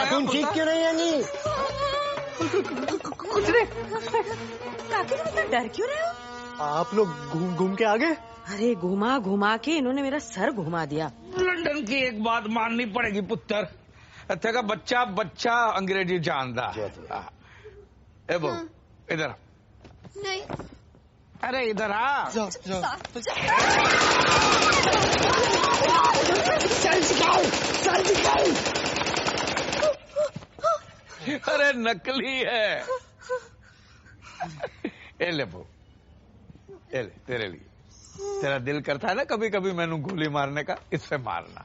तुम ठीक क्यों नहीं आएंगी? कुछ नहीं। काकी तुम इतना डर क्यों रहे हो? आप लोग घूम के आ गए? अरे घुमा घुमा के इन्होंने मेरा सर घुमा दिया। लंदन की एक बात माननी पड़ेगी पुत्र, तेरा बच्चा बच्चा अंग्रेजी जानता है। ए बो इधर नहीं। अरे इधर आ। जाओ। अरे नकली है। ए ले बो, ए ले तेरे लिए। तेरा दिल करता है ना कभी कभी मैंने गोली मारने का, इससे मारना।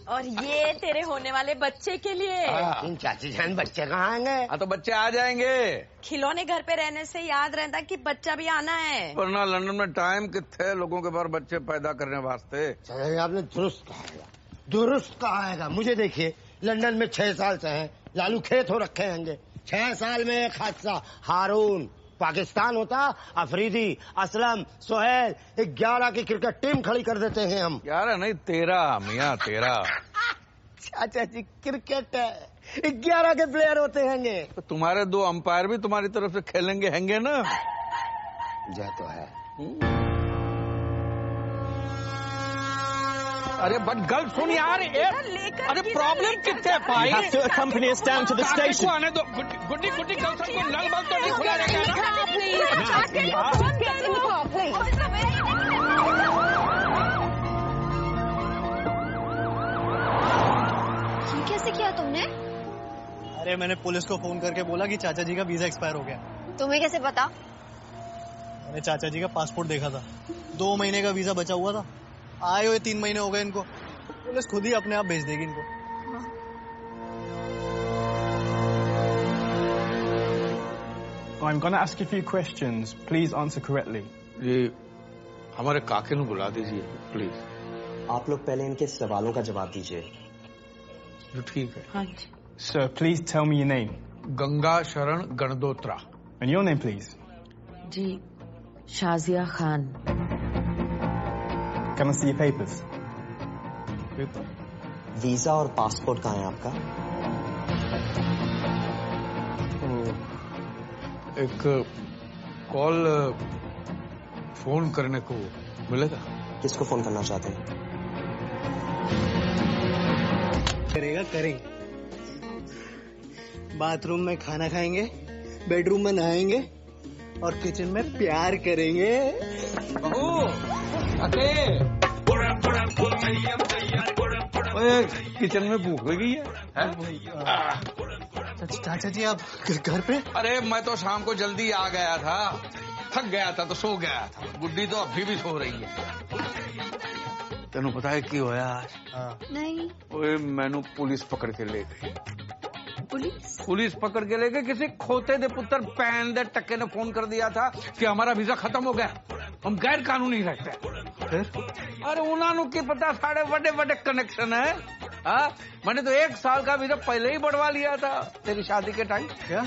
और ये तेरे होने वाले बच्चे के लिए। इन चाची जान बच्चे कहाँ आएंगे? हाँ तो बच्चे आ जाएंगे। खिलौने घर पे रहने से याद रहता कि बच्चा भी आना है। वरना लंदन में टाइम कितने लोगों के पास बच्चे पैदा करने वास्ते। आपने दुरुस्त कहा है। मुझे देखिए, लंदन में 6 साल से हैं, लालू खेत हो रखे होंगे। 6 साल में एक हादसा। हारून पाकिस्तान होता, अफरीदी, असलम, सोहेल, 11 की क्रिकेट टीम खड़ी कर देते हैं हम। 11 नहीं 13 मियाँ 13। चाचा जी क्रिकेट है, 11 के प्लेयर होते हैंगे। तो तुम्हारे 2 अंपायर भी तुम्हारी तरफ से खेलेंगे हैंगे ना। जय तो है। अरे बट गल सुन यार, अरे प्रॉब्लम कितने पाई। You have to accompany us down to the station. आने दो। गुड्डी गुड्डी कल तक को नल बल्ब तो नहीं खुला ये कैसे किया तुमने? अरे मैंने पुलिस को फोन करके बोला कि चाचा जी का वीजा एक्सपायर हो गया। तुम्हें कैसे पता? मैंने चाचा जी का पासपोर्ट देखा था, 2 महीने का वीजा बचा हुआ था। आए हुए 3 महीने हो गए इनको, पुलिस खुद ही अपने आप भेज देगी इनको। I'm going to ask you a few questions. Please answer correctly. ये हमारे काके ਨੂੰ बुला दीजिए प्लीज। आप लोग पहले इनके सवालों का जवाब दीजिए। ठीक है। हाँ जी। Sir, please tell me your name. Ganga Sharan Gandotra. And your name, please. जी Shazia Khan. Can I see your papers? Visa और पासपोर्ट कहाँ है आपका? एक कॉल फोन करने को मिलेगा। किसको फोन करना चाहते हैं? करेंगे। बाथरूम में खाना खाएंगे, बेडरूम में नहाएंगे और किचन में प्यार करेंगे। किचन में भूख लगी है? चाचा जी आप घर पे? अरे मैं तो शाम को जल्दी आ गया था, थक गया था तो सो गया था। गुड्डी तो अभी भी सो रही है। तेनू पता है क्यों होया आज? नहीं। ओए मैनू पुलिस पकड़ के ले गई। पुलिस पकड़ के ले गए। किसी खोते दे पुत्र पैन दे टक्के ने फोन कर दिया था कि हमारा वीजा खत्म हो गया, हम गैर कानूनी रहते हैं। अरे उन्होंने की पता, साढ़े बड़े बड़े कनेक्शन है। मैंने तो 1 साल का वीजा पहले ही बढ़वा लिया था तेरी शादी के टाइम। क्या?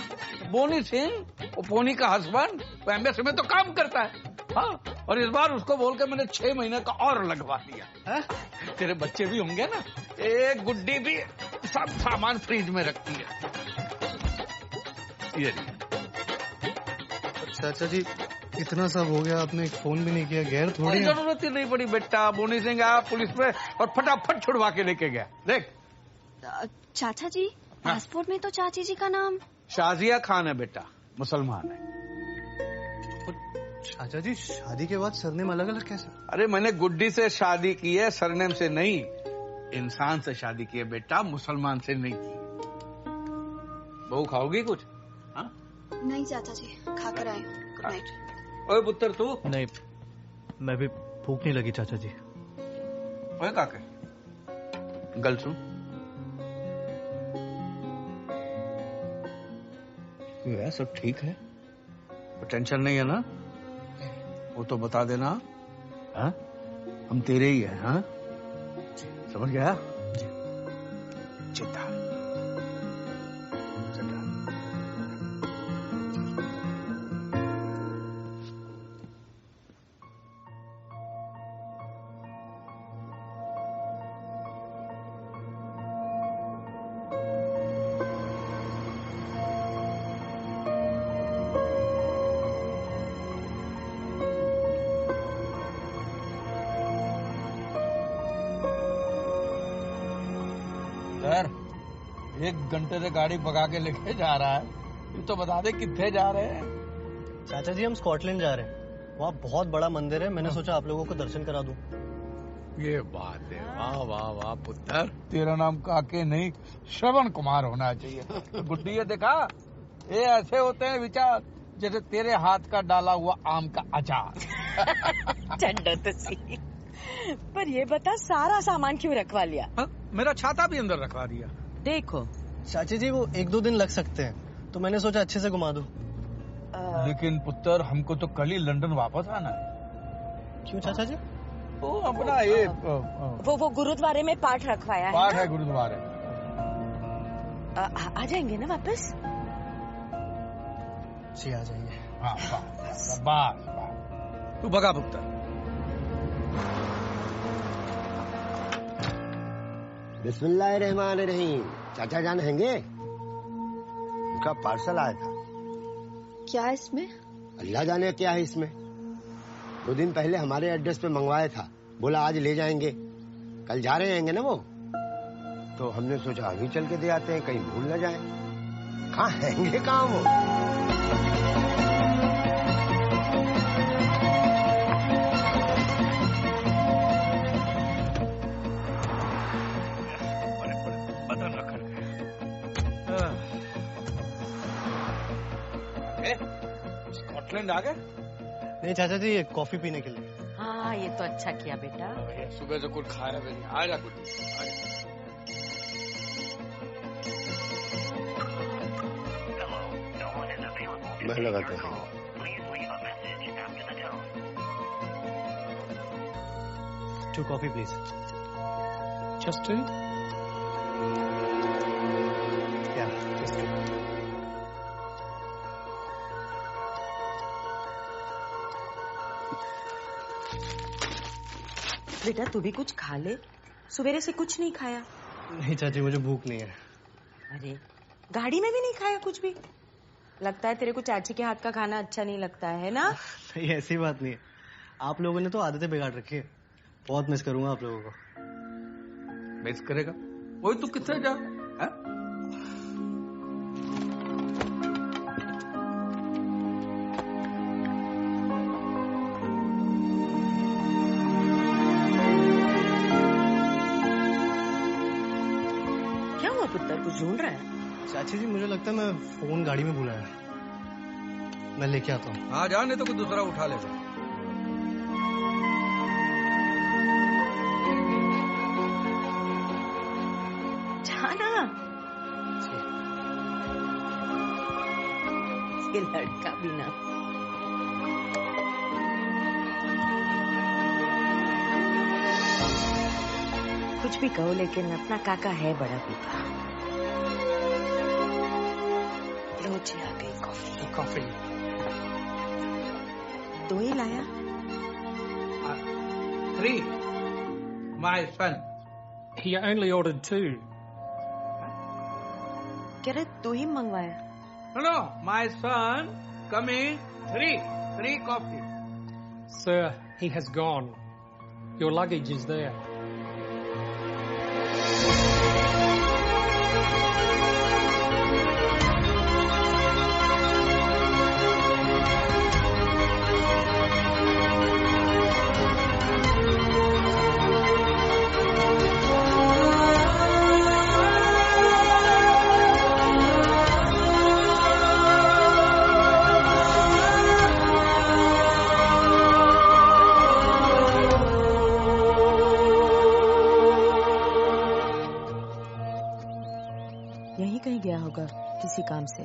बोनी सिंह, वो पोनी का हस्बैंड, वो एम्बेसी में तो काम करता है। हाँ, और इस बार उसको बोल के मैंने 6 महीने का और लगवा दिया। तेरे बच्चे भी होंगे ना, एक गुड्डी भी सब सामान फ्रिज में रखती है। ये चाचा जी इतना सब हो गया, आपने एक फोन भी नहीं किया। गैर थोड़ी जरूरत ही नहीं पड़ी बेटा। बोनी सिंह आया पुलिस में और फटाफट छुड़वा के लेके गया। देख चाचा जी, पासपोर्ट में तो चाची जी का नाम शाजिया खान है बेटा, मुसलमान है। चाचा जी शादी के बाद सरनेम अलग अलग कैसे? अरे मैंने गुड्डी से शादी की है, सरनेम से नहीं। इंसान से शादी की है बेटा, मुसलमान से नहीं की। बहू खाओगी कुछ? हाँ? नहीं चाचा जी, खाकर आए हूँ। Good night. ओए पुत्र तू? नहीं, मैं भी भूख नहीं लगी चाचा जी। ओए काके, गल सुन। क्यों है, सब ठीक है? तो टेंशन नहीं है ना? वो तो बता देना। हाँ, हम तेरे ही हैं। हाँ, समझ गया? चिंता सर, 1 घंटे से गाड़ी भगा के लेके जा रहा है। ये तो बता दे कितने जा रहे हैं? चाचा जी हम स्कॉटलैंड जा रहे हैं। वहाँ बहुत बड़ा मंदिर है, मैंने सोचा आप लोगों को दर्शन करा दूं। ये बात है, वाह वाह वाह पुत्र। तेरा नाम काके नहीं श्रवण कुमार होना चाहिए। गुड्डी ये देखा, ये ऐसे होते हैं विचार जैसे तेरे हाथ का डाला हुआ आम का अचार। चंडो तो सी। पर ये बता, सारा सामान क्यों रखवा लिया? हा? मेरा छाता भी अंदर रखवा दिया। देखो चाची जी, वो 1-2 दिन लग सकते हैं, तो मैंने सोचा अच्छे से घुमा दूं। लेकिन पुत्र, हमको तो कल ही लंदन वापस आना है। क्यों चाचा जी? वो अपना ये वो गुरुद्वारे में पाठ रखवाया है। पाठ है गुरुद्वारे। आ जाएंगे ना वापस? जी आ जाएंगे। हाँ, बस तू भगा पुत्र। बिस्मिल्लाहिर्रहमानिर्रहीम। चाचा जान हैंगे? उनका पार्सल आया था। क्या इसमें? अल्लाह जाने क्या है इसमें। 2 दिन पहले हमारे एड्रेस पे मंगवाया था, बोला आज ले जाएंगे। कल जा रहे हैं ना वो, तो हमने सोचा अभी चल के दे आते हैं, कहीं भूल न जाए। कहाँ हैंगे, कहाँ वो? स्कॉटलैंड आ गए? नहीं चाचा जी, ये कॉफी पीने के लिए। हाँ, ये तो अच्छा किया बेटा। सुबह से कुछ खाया भी नहीं। आ जा कुछ। मैं लगाता हूँ। Two coffee, please. Just 2? Yeah, just 2. बेटा तू भी कुछ खा ले, सवेरे से कुछ नहीं खाया। नहीं चाची, मुझे भूख नहीं है। अरे गाड़ी में भी नहीं खाया कुछ भी? लगता है तेरे को चाची के हाथ का खाना अच्छा नहीं लगता है ना? नहीं, ऐसी बात नहीं है। आप लोगों ने तो आदतें बिगाड़ रखी है। बहुत मिस करूंगा आप लोगों को। मिस करेगा? वही तू किससे जा? पुत्र कुछ ढूंढ रहा है? चाची जी, मुझे लगता है मैं फोन गाड़ी में भूला है। मैं लेके आता हूँ। हाँ जा, नहीं तो कोई दूसरा उठा लेगा। जाना। ये लड़का भी ना। कुछ भी कहो, लेकिन अपना काका है बड़ा पीपा। रोज आ गई कॉफी। दो ही लाया? 3, my son. He only ordered 2. कह रहे 2 ही मंगवाया? No, my son, come in. 3 coffee. Sir, he has gone. Your luggage is there. होगा किसी काम से।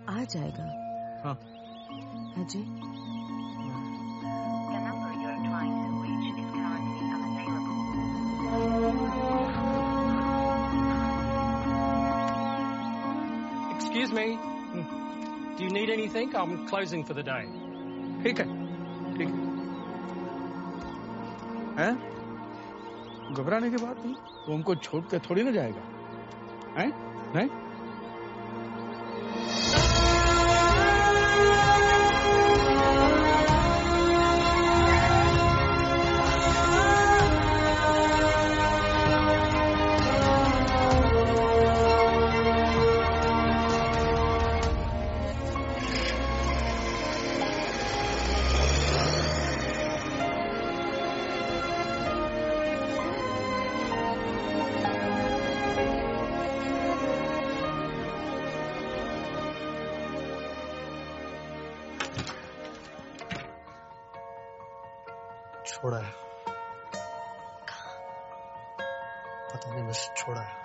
आ जाएगा। हाँ जी। Excuse me. Do you need anything? I'm closing for the day. ठीक है, ठीक है। घबराने की बात नहीं, तो हमको छोड़ के थोड़ी ना जाएगा, हैं? नहीं? छोड़ा है, पता नहीं, बस छोड़ा है।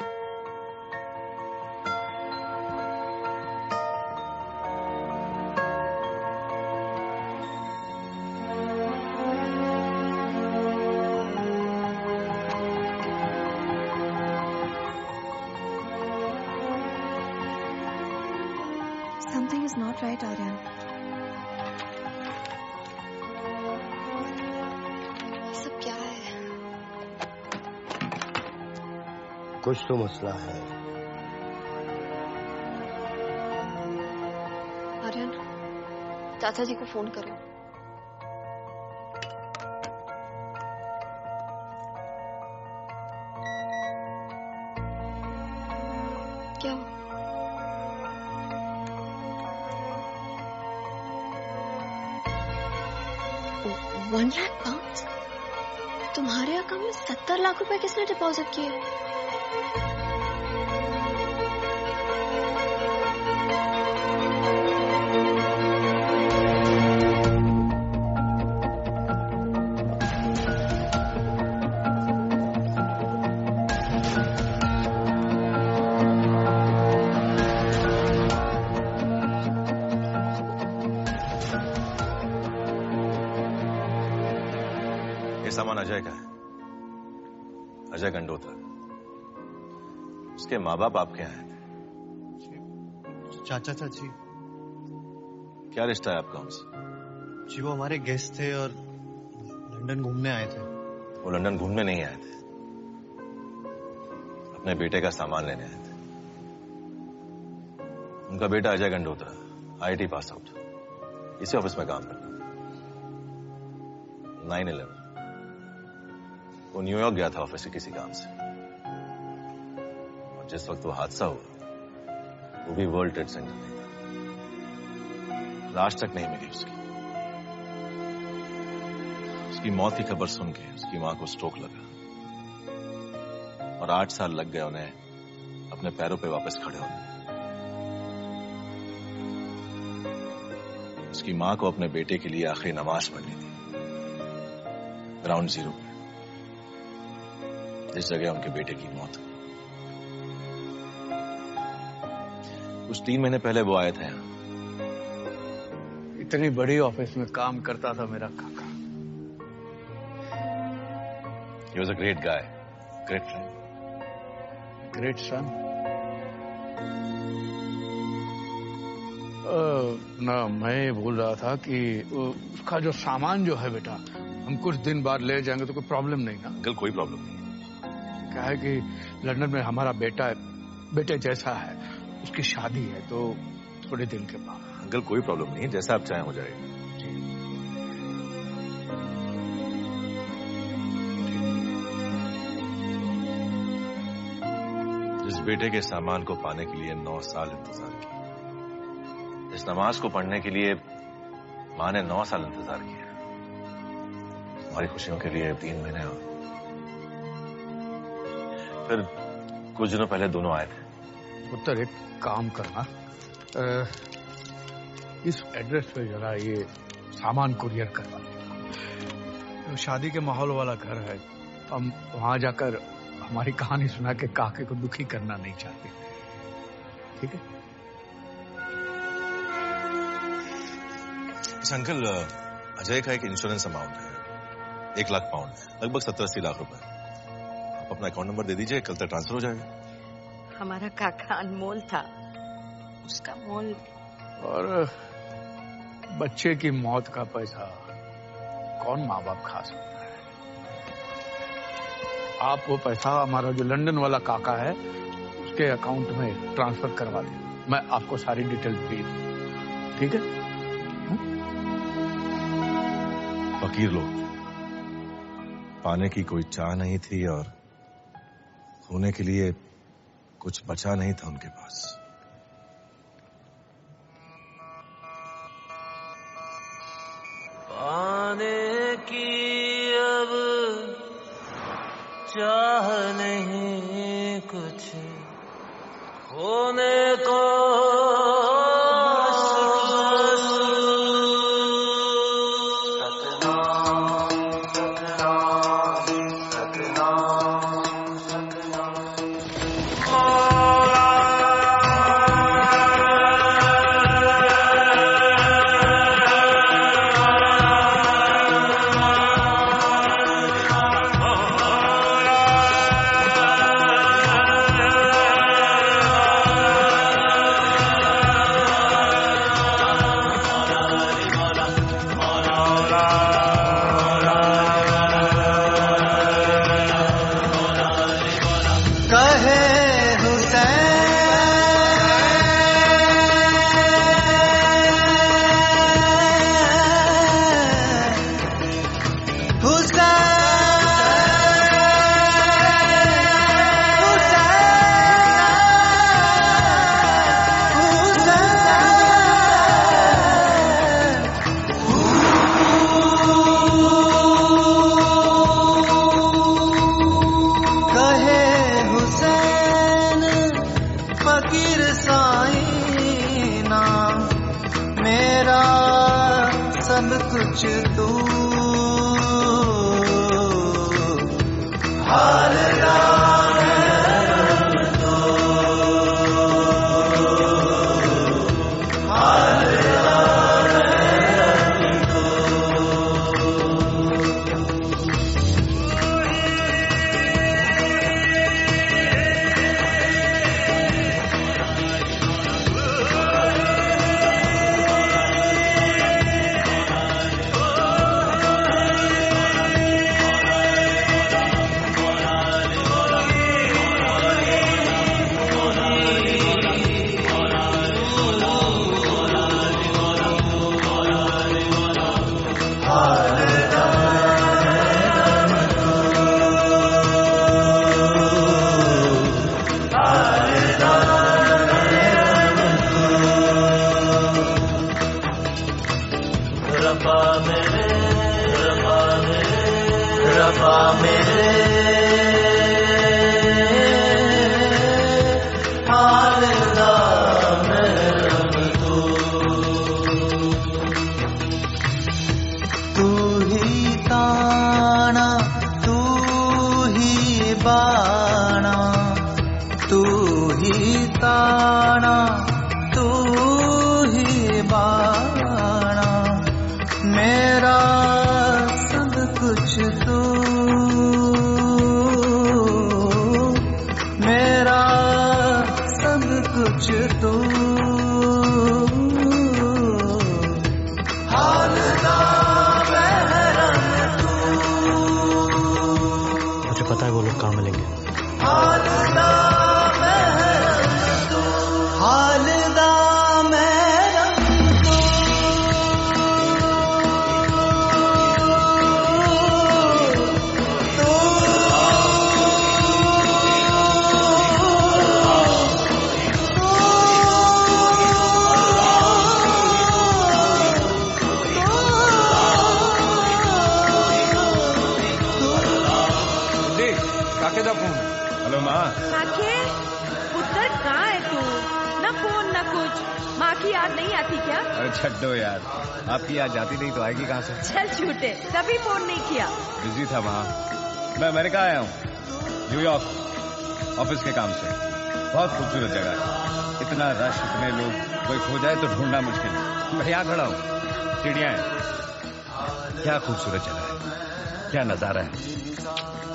Something is not right, Aryan. सब क्या है? कुछ तो मसला है। आर्यन, चाचा जी को फोन करो। क्या हुआ? £1 लाख? तुम्हारे अकाउंट में 70 लाख रुपए किसने डिपॉजिट किए? सामान अजय का है, अजय गंडोत्रा। उसके माँ बाप आपके यहाँ हैं। चाचा चाची। क्या रिश्ता है आपका उनसे? जी वो हमारे गेस्ट थे और लंदन घूमने आए थे। वो लंदन घूमने नहीं आए थे, अपने बेटे का सामान लेने आए थे। उनका बेटा Ajay Gandotra IIT pass out, इसी ऑफिस में काम करता था। 9/11 वो न्यूयॉर्क गया था ऑफिस से किसी काम से, और जिस वक्त वो हादसा हुआ वो भी वर्ल्ड ट्रेड सेंटर में था। लाश तक नहीं मिली उसकी। उसकी मौत की खबर सुन के उसकी मां को स्ट्रोक लगा और 8 साल लग गए उन्हें अपने पैरों पे वापस खड़े होने। उसकी मां को अपने बेटे के लिए आखिरी नमाज पढ़नी थी ग्राउंड जीरो पे, जिस जगह उनके बेटे की मौत हुई। कुछ 3 महीने पहले वो आए थे यहाँ। इतनी बड़ी ऑफिस में काम करता था मेरा काका। He was a great guy, great friend, great son. ना मैं बोल रहा था कि उसका जो सामान जो है बेटा, हम कुछ दिन बाद ले जाएंगे तो कोई प्रॉब्लम नहीं ना? अंकल कोई प्रॉब्लम नहीं। क्या है कि लंदन में हमारा बेटे जैसा है, उसकी शादी है, तो थोड़े दिन के बाद। अंकल कोई प्रॉब्लम नहीं है, जैसा आप चाहें हो जाएगा। जिस बेटे के सामान को पाने के लिए 9 साल इंतजार किया, इस नमाज को पढ़ने के लिए मां ने 9 साल इंतजार किया, हमारी खुशियों के लिए 3 महीने और फिर कुछ दिनों पहले दोनों आए थे। उत्तर एक काम करना, इस एड्रेस पे जरा ये सामान कुरियर करवा। तो शादी के माहौल वाला घर है, हम वहां जाकर हमारी कहानी सुना के काके को दुखी करना नहीं चाहते। ठीक है? अंकल, अजय का एक इंश्योरेंस अमाउंट है 1 लाख पाउंड, लगभग 70-80 लाख रुपए। आप अपना अकाउंट नंबर दे दीजिए, कल तक ट्रांसफर हो जाएगा। हमारा काका अनमोल था, उसका मोल। और बच्चे की मौत का पैसा कौन माँ बाप खा सकता है? आप वो पैसा हमारा जो लंदन वाला काका है उसके अकाउंट में ट्रांसफर करवा दें, मैं आपको सारी डिटेल भेज दूं, ठीक है? फकीर लोग, पाने की कोई चाह नहीं थी और खोने के लिए कुछ बचा नहीं था उनके पास। पाने की अब चाह नहीं कुछ, खोने को छड्डो यार, आपकी याद जाती नहीं तो आएगी कहाँ से? चल झूठे, कभी फोन नहीं किया। बिजी था वहाँ। मैं अमेरिका आया हूँ, न्यूयॉर्क, ऑफिस के काम से। बहुत खूबसूरत जगह है, इतना रश, इतने लोग, कोई खो जाए तो ढूंढना मुश्किल है। मैं यहाँ खड़ा हूँ, चिड़िया है, क्या खूबसूरत जगह है, क्या नजारा है,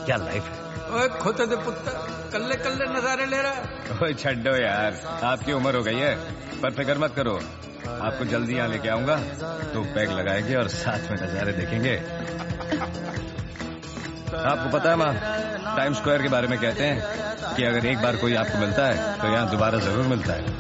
क्या लाइफ है। ओए खोते दे पुत्र, कल्ले कल्ले नजारे ले रहा है। ओए छड्डो यार, आपकी उम्र हो गई है, पर फिक्र मत करो, आपको जल्दी यहाँ लेके आऊंगा, तो पैग लगाएंगे और साथ में नजारे देखेंगे। आपको पता है माँ, टाइम स्क्वायर के बारे में कहते हैं कि अगर एक बार कोई आपको मिलता है तो यहाँ दोबारा जरूर मिलता है।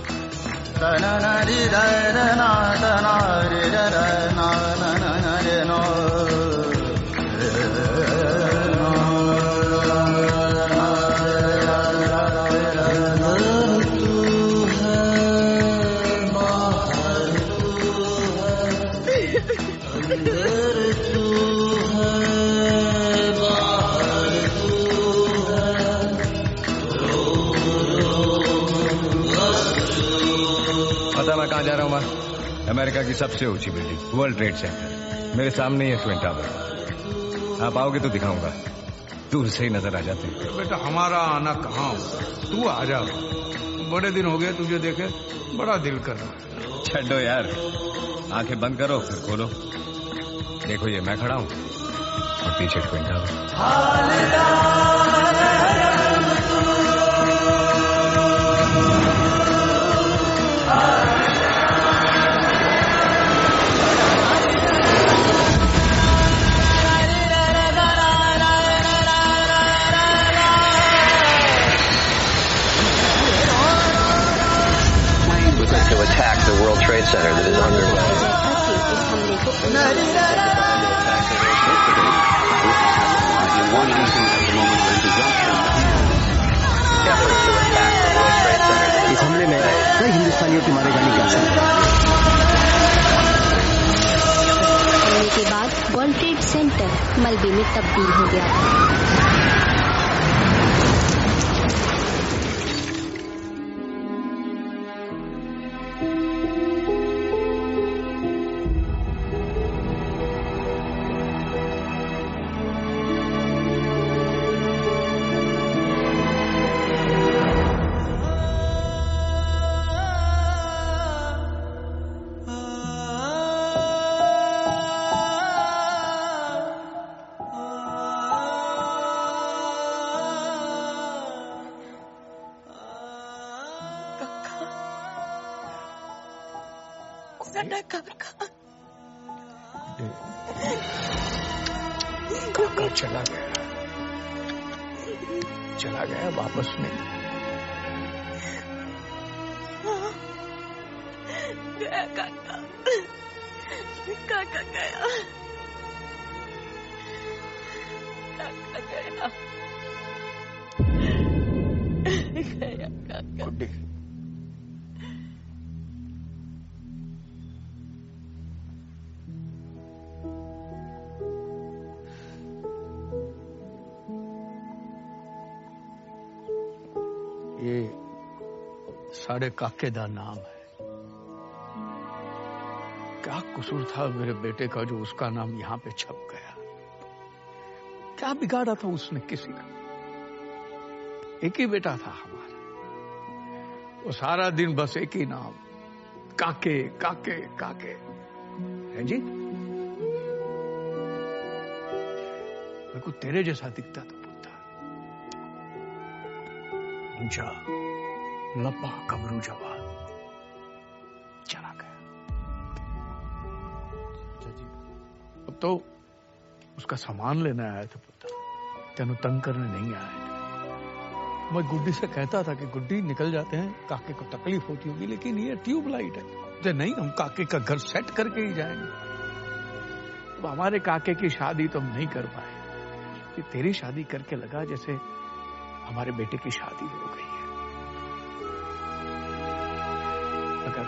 कहाँ जा रहा हूँ मैं? अमेरिका की सबसे ऊंची बिल्डिंग, वर्ल्ड ट्रेड सेंटर, मेरे सामने ही है ट्विन टावर। आप आओगे तो दिखाऊंगा, दूर से ही नजर आ जाते हैं। बेटा हमारा आना कहाँ, तू आ जा, बड़े दिन हो गए तुझे देखे, बड़ा दिल कर रहा। छड्डो यार, आंखें बंद करो फिर खोलो, देखो ये मैं खड़ा हूँ और पीछे twin tower. To attack the World Trade Center that is underway. In Washington at the moment we're in conjunction. Efforts to attack the World Trade Center. इस हमले में कई हिंदुस्तानियों की मारे जाने की आशंका। हमले के बाद वर्ल्ड ट्रेड सेंटर मलबे में तब्दील हो गया। काका चला गया वापस नहीं। गया काका, काका गया, काका गया, गया काका। गुड्डी ये साढ़े काके दा नाम है। क्या कसूर था मेरे बेटे का जो उसका नाम यहाँ पे छप गया? क्या बिगाड़ा था उसने किसी का? एक ही बेटा था हमारा, वो सारा दिन बस एक ही नाम, काके काके काके। है जी, मेरे को तेरे जैसा दिखता था पुत्र, ऊंचा लंबा कबरू जवान, चला गया। अब तो उसका सामान लेने आया था पुत्र, तेनू तंग करने नहीं आया था। मैं गुड्डी से कहता था कि गुड्डी निकल जाते हैं, काके को तकलीफ होती होगी, लेकिन ये ट्यूबलाइट है, तो नहीं हम काके का घर सेट करके ही जाएंगे। अब हमारे काके की शादी तो हम नहीं कर पाए, कि तेरी शादी करके लगा जैसे हमारे बेटे की शादी हो गई है। अगर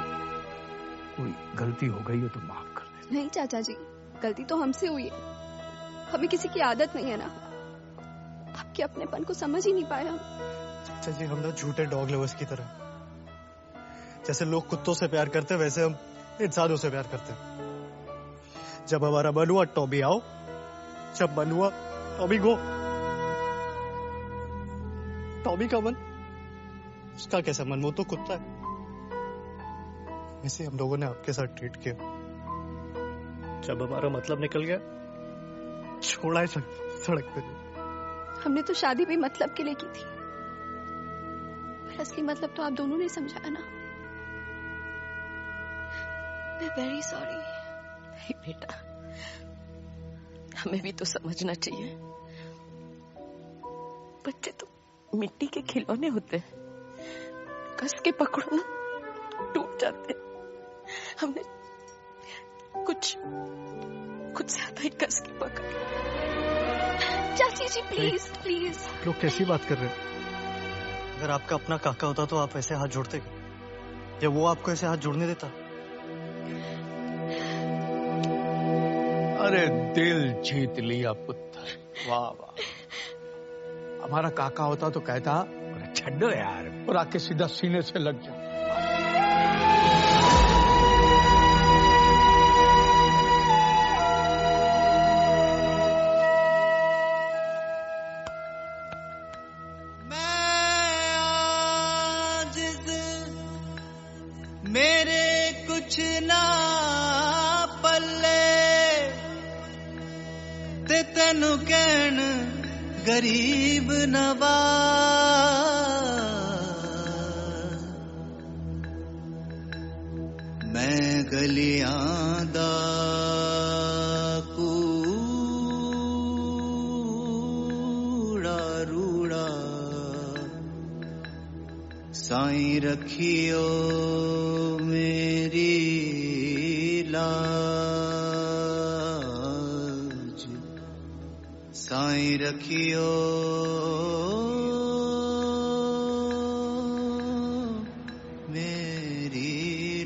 कोई गलती हो गई हो तो माफ कर दे। नहीं चाचा जी, गलती तो हमसे हुई है, हमें किसी की आदत नहीं है ना, आपके अपनेपन को समझ ही नहीं पाए हम। चाचा जी, हम ना झूठे डॉग लवर्स की तरह, जैसे लोग कुत्तों से प्यार करते हैं वैसे हम इंसानों से प्यार करते हैं। जब हमारा मन हुआ टॉबी आओ, जब मन हुआ टॉबी गो। टॉबी का मन, उसका कैसा मन, वो तो कुत्ता है। इसे हम लोगों ने आपके साथ ट्रीट किया। जब हमारा मतलब निकल गया, छोड़ा है सड़क पे। हमने तो शादी भी मतलब के लिए की थी, पर असली मतलब तो आप दोनों ने समझाया ना। मैं वेरी सॉरी। नहीं बेटा, हमें भी तो समझना चाहिए। बच्चे तो मिट्टी के खिलौने होते हैं, कस के पकड़ो ना टूट जाते। हमने कुछ ज्यादा ही कस के पकड़। चाची जी प्लीज प्लीज। लोग कैसी बात कर रहे हैं? अगर आपका अपना काका होता तो आप ऐसे हाथ जोड़ते क्या? या वो आपको ऐसे हाथ जोड़ने देता? अरे दिल जीत लिया पुत्र, वाह वाह। हमारा काका होता तो कहता छड्डो यार, और आके सीधा सीने से लग जा। मेरे कुछ ना पल्ले ते तेनू कहन गरीब नवाज। मैं गलियां दा कूड़ा रूड़ा साईं रखियो मेरी लाज। साईं रखियो मेरी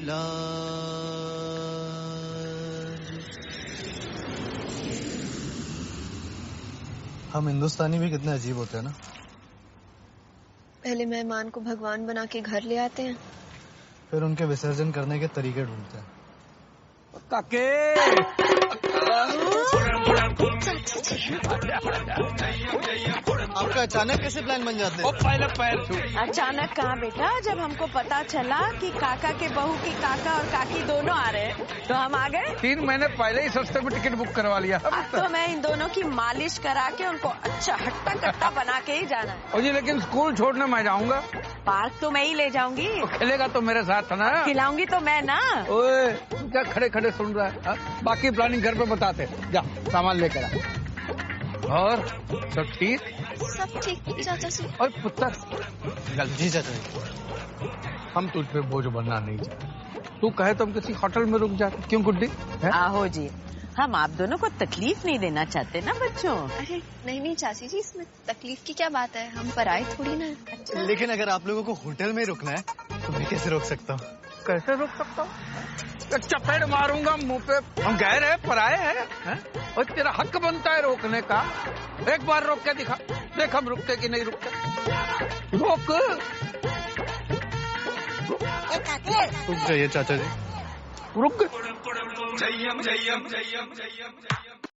लाज। हम हिंदुस्तानी भी कितने अजीब होते हैं ना। पहले मेहमान को भगवान बना के घर ले आते हैं, फिर उनके विसर्जन करने के तरीके ढूंढते हैं। काके आपका अचानक कैसे प्लान बन जाते हैं? पहले पैर छू। अचानक कहाँ बेटा, जब हमको पता चला कि काका के बहू की काका और काकी दोनों आ रहे हैं तो हम आ गए। 3 महीने पहले ही सस्ते में टिकट बुक करवा लिया। अब तो मैं इन दोनों की मालिश करा के उनको अच्छा हट्टा कट्टा बना के ही जाना है। जी लेकिन स्कूल छोड़ने मैं जाऊंगा। पार्क तो मैं ही ले जाऊंगी। तो खेलेगा तो मेरे साथ ना। खिलाऊंगी तो मैं ना। ओए क्या खड़े खड़े सुन रहा है? बाकी प्लानिंग घर पे बताते। जा सामान लेकर आ। और सब ठीक? सब ठीक चाचा जी। और पुत्र जी चाचा जी, हम तुझ पे बोझ बनना नहीं चाहते। तू कहे तो हम किसी होटल में रुक जाते। क्यों गुड्डी? आहो जी, हम आप दोनों को तकलीफ नहीं देना चाहते ना बच्चों। अरे नहीं नहीं चाची जी, इसमें तकलीफ की क्या बात है, हम पराए थोड़ी ना। लेकिन अगर आप लोगों को होटल में रुकना है तो मैं कैसे रोक सकता हूँ? कैसे रोक सकता हूँ? चपेट मारूंगा मुंह पे। हम गैर है, पराए हैं, और तेरा हक बनता है रोकने का। एक बार रोक के दिखा, देख हम रुकते कि नहीं रुकते। रोक। रुक जाइए चाचा जी, रुक। जयम जयम जयम जयम।